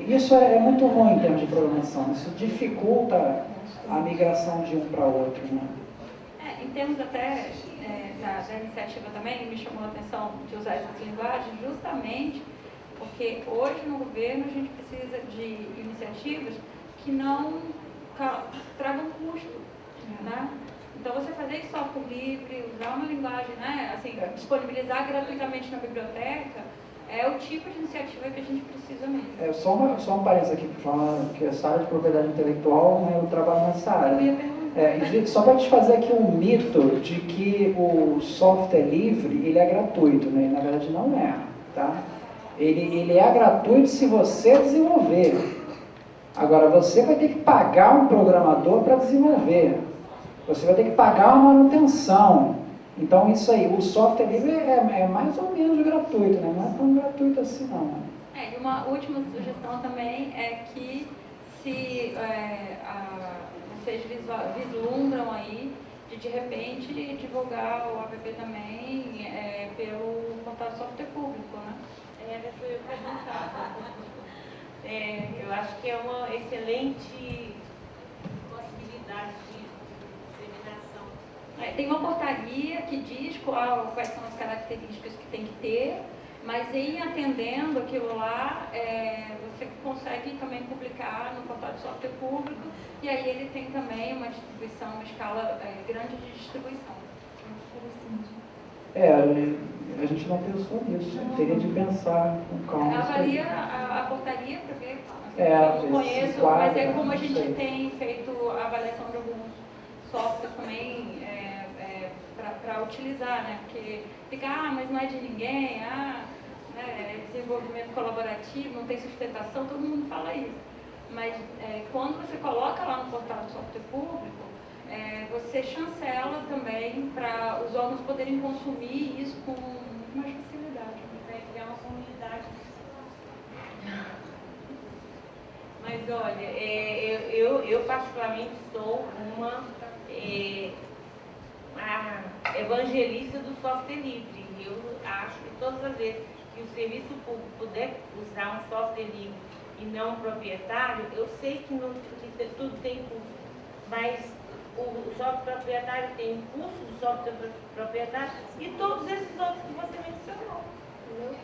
isso é muito ruim em termos de programação. Isso dificulta a migração de um para o outro, né? Em termos até da iniciativa também, me chamou a atenção de usar essas linguagens justamente porque hoje no governo a gente precisa de iniciativas que não tragam custo, né? Então você fazer isso software livre, usar uma linguagem, né, assim, disponibilizar gratuitamente na biblioteca, é o tipo de iniciativa que a gente precisa mesmo. Só um parênteses aqui para falar que essa área de propriedade intelectual, né, eu trabalho nessa área. Só para te fazer aqui um mito de que o software livre, ele é gratuito, né? Na verdade não é, tá? Ele é gratuito se você desenvolver. Agora, você vai ter que pagar um programador para desenvolver. Você vai ter que pagar uma manutenção. Então, isso aí, o software livre é mais ou menos gratuito, né? Não é tão gratuito assim, não. E uma última sugestão também é que se vocês vislumbram aí de repente divulgar o app também pelo portal de software público, né? Foi eu perguntar. Eu acho que é uma excelente possibilidade de disseminação. Tem uma portaria que diz quais são as características que tem que ter, mas em atendendo aquilo lá, você consegue também publicar no portal de software público, e aí ele tem também uma distribuição, uma escala grande de distribuição. A gente não pensou nisso, teria de pensar com calma. Avalia a portaria para ver, eu não conheço, mas é como a gente tem feito a avaliação de alguns softwares também para utilizar, né? Porque fica, mas não é de ninguém, desenvolvimento colaborativo, não tem sustentação, todo mundo fala isso. Mas quando você coloca lá no portal de software público, você chancela também para os órgãos poderem consumir isso com mais facilidade. Vai criar uma comunidade. Mas olha, eu particularmente sou uma a evangelista do software livre. Eu acho que todas as vezes que o serviço público puder usar um software livre e não um proprietário, eu sei que tudo tem custo, mas o software proprietário tem um custo do software proprietário e todos esses outros que você mencionou. Entendeu?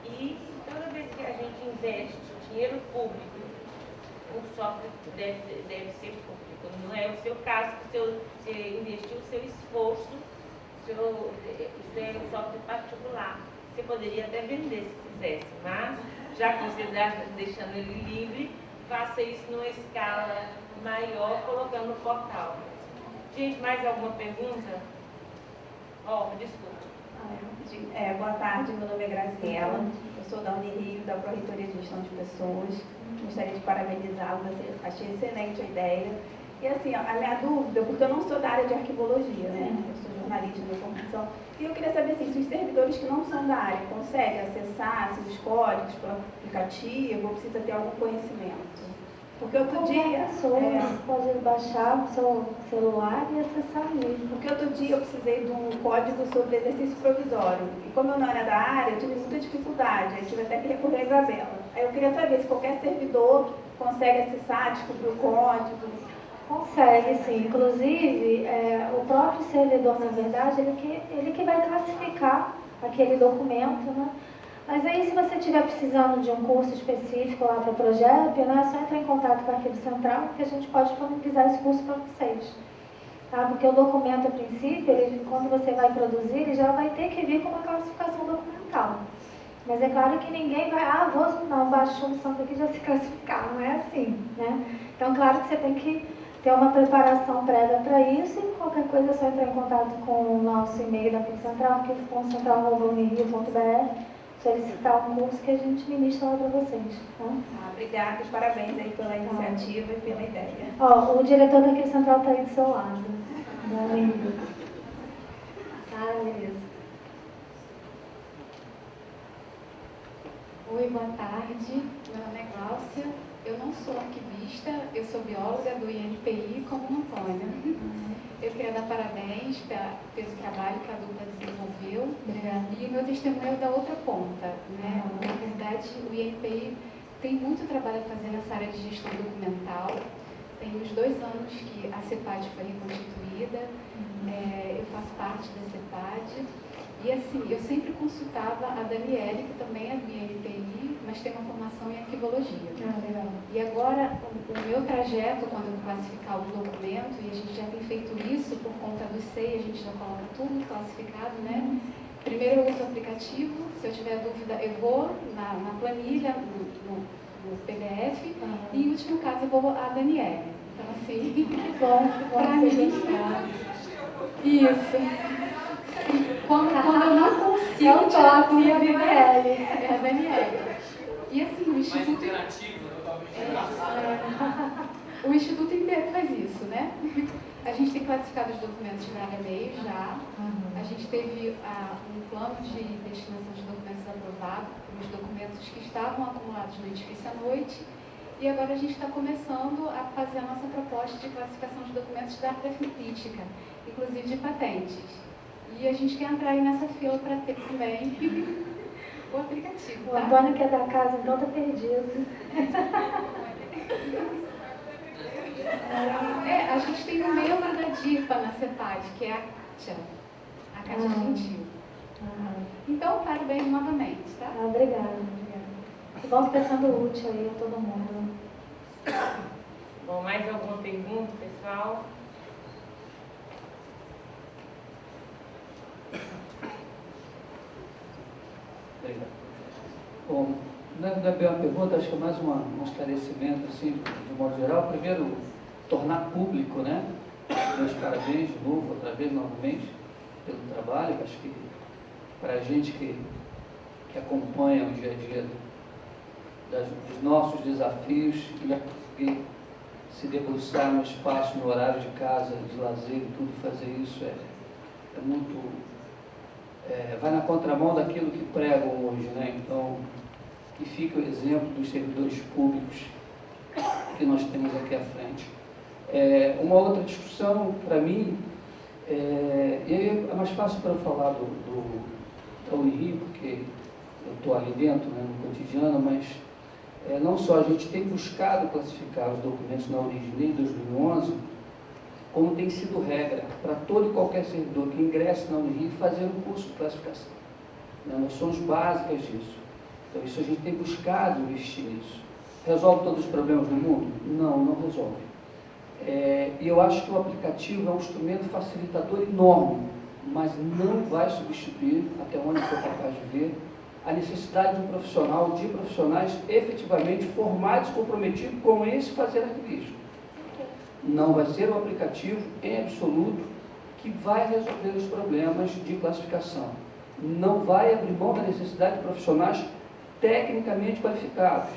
E toda vez que a gente investe dinheiro público, o software deve ser público. Não é o seu caso, que você investiu o seu esforço, isso é um software particular. Você poderia até vender se quisesse, mas já que você está deixando ele livre, faça isso numa escala maior, colocando no portal. Gente, mais alguma pergunta? Desculpa. Boa tarde, meu nome é Graciela, eu sou da Unirio, da Pró-Reitoria de Gestão de Pessoas. Gostaria de parabenizá-los, achei excelente a ideia. E assim, a minha dúvida, porque eu não sou da área de arquivologia, né? Eu sou jornalista de informação, e eu queria saber assim, se os servidores que não são da área conseguem acessar os códigos pelo aplicativo, ou precisa ter algum conhecimento? Porque outro dia... Você pode baixar o seu celular e acessar mesmo. Porque outro dia eu precisei de um código sobre exercício provisório. E como eu não era da área, eu tive muita dificuldade. Eu tive até que recorrer a Isabela. Aí eu queria saber se qualquer servidor consegue acessar, descobrir o código. Consegue, sim. Inclusive, o próprio servidor, na verdade, ele que vai classificar aquele documento, né? Mas aí, se você estiver precisando de um curso específico lá para o Progep, né, é só entrar em contato com o Arquivo Central, que a gente pode disponibilizar esse curso para vocês. Tá? Porque o documento, a princípio, quando você vai produzir, ele já vai ter que vir com uma classificação documental. Mas é claro que ninguém vai, vou dar um baixo no santo aqui já se classificar, não é assim, né? Então, claro que você tem que ter uma preparação prévia para isso e qualquer coisa é só entrar em contato com o nosso e-mail da Clique Central, arquivo.central@unirio.br, solicitar um curso que a gente ministra lá para vocês. Tá? Obrigada, parabéns aí pela iniciativa e pela ideia. O diretor da Clique Central está aí do seu lado. Da Unirio. Tá, beleza. Oi, boa tarde. Meu nome é Gláucia. Eu não sou arquivista, eu sou bióloga do INPI como Antônia. Eu queria dar parabéns pelo trabalho que a dupla desenvolveu. E o meu testemunho é da outra ponta, né? Na verdade, o INPI tem muito trabalho a fazer nessa área de gestão documental. Tem uns 2 anos que a CEPAD foi reconstituída. Eu faço parte da CEPAD. E assim, eu sempre consultava a Daniele, que também é do INPI, mas tem uma formação em arquivologia. Legal. E agora, o meu trajeto, quando eu classificar o documento, e a gente já tem feito isso por conta do SEI, a gente já coloca tudo classificado, né? Primeiro eu uso o aplicativo, se eu tiver dúvida, eu vou na planilha, no PDF, e em último caso eu vou a Daniele. Então, assim, Bom para mim, isso. Quando eu não consigo Eu tirar toco dúvida, a Daniele. é a Daniele. E assim, o Mais Instituto... interativo, O Instituto inteiro faz isso, né? A gente tem classificado os documentos de área meio já. A gente teve um plano de destinação de documentos aprovado, os documentos que estavam acumulados no edifício à noite. E agora a gente está começando a fazer a nossa proposta de classificação de documentos da área crítica, inclusive de patentes. E a gente quer entrar aí nessa fila para ter também o aplicativo. O Antônio, que é da casa, então está perdido. A gente tem um membro da DIPA na CEPAD, que é a Kátia. A Kátia Gentil. Então, parabéns novamente, tá? Obrigada. Que bom que está sendo útil aí a todo mundo. Bom, mais alguma pergunta, pessoal? Obrigado. Bom, não é bem uma pergunta, acho que é mais um esclarecimento, assim, de modo geral. Primeiro, tornar público, né? Meus parabéns de novo, outra vez, novamente, pelo trabalho. Acho que para a gente que acompanha o dia a dia dos nossos desafios e a conseguir se debruçar no espaço, no horário de casa, de lazer e tudo, fazer isso é muito... vai na contramão daquilo que pregam hoje, né? Então, que fica o exemplo dos servidores públicos que nós temos aqui à frente. Uma outra discussão, para mim, e aí é mais fácil para eu falar da Unirio, porque eu estou ali dentro, né, no cotidiano, mas não só a gente tem buscado classificar os documentos na origem em 2011, como tem sido regra para todo e qualquer servidor que ingresse na Unirio fazer um curso de classificação. Noções básicas disso. Então, isso a gente tem buscado investir nisso. Resolve todos os problemas do mundo? Não, não resolve. E eu acho que o aplicativo é um instrumento facilitador enorme, mas não vai substituir, até onde eu sou capaz de ver, a necessidade de um profissional, de profissionais efetivamente formados e comprometidos com esse fazer arquivismo. Não vai ser o aplicativo, em absoluto, que vai resolver os problemas de classificação. Não vai abrir mão da necessidade de profissionais tecnicamente qualificados.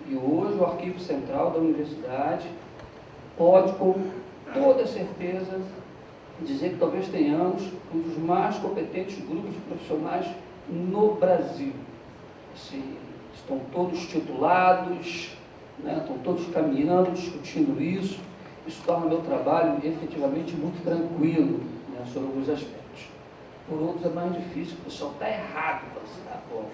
E hoje o Arquivo Central da Universidade pode, com toda certeza, dizer que talvez tenhamos um dos mais competentes grupos de profissionais no Brasil. Assim, estão todos titulados, né, estão todos caminhando, discutindo isso. Isso torna o meu trabalho efetivamente muito tranquilo, né, sobre alguns aspectos. Por outros é mais difícil, o pessoal está errado, você está bom.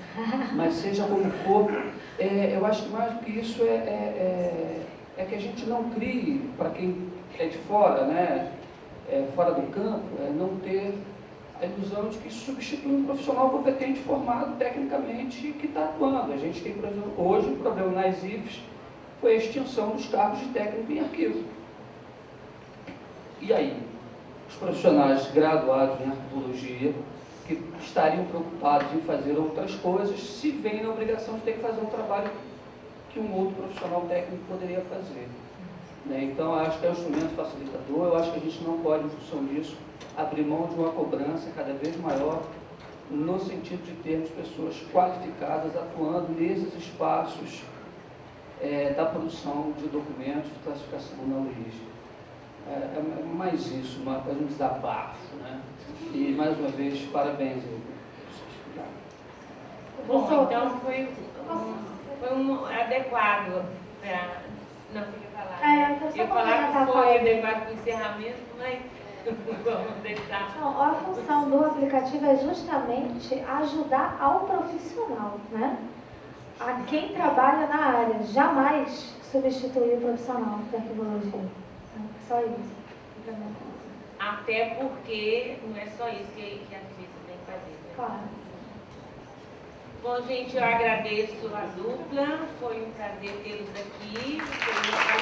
Mas seja como for, eu acho que mais do que isso é que a gente não crie, para quem é de fora, né, fora do campo, não ter a ilusão de que isso substitui um profissional competente, formado tecnicamente, que está atuando. A gente tem, por exemplo, hoje, o problema nas IFES foi a extinção dos cargos de técnico em arquivo. E aí? Os profissionais graduados em arquivologia, que estariam preocupados em fazer outras coisas, se veem na obrigação de ter que fazer um trabalho que um outro profissional técnico poderia fazer. Né? Então, eu acho que é um instrumento facilitador, eu acho que a gente não pode, em função disso, abrir mão de uma cobrança cada vez maior, no sentido de termos pessoas qualificadas atuando nesses espaços da produção de documentos de classificação na origem. É mais isso, um desabafo, né? E, mais uma vez, parabéns. Bom, então foi adequado para... Não, fica falar. eu só Eu ia vou falar comentar que com foi ele. adequado para o encerramento, mas vamos deixar. Não, a função do aplicativo é justamente ajudar ao profissional, né? A quem trabalha na área, jamais substituir o profissional da arquivologia. Só isso. Até porque não é só isso que a arquivista tem que fazer. Né? Claro. Bom, gente, eu agradeço a dupla, foi um prazer tê-los aqui. Foi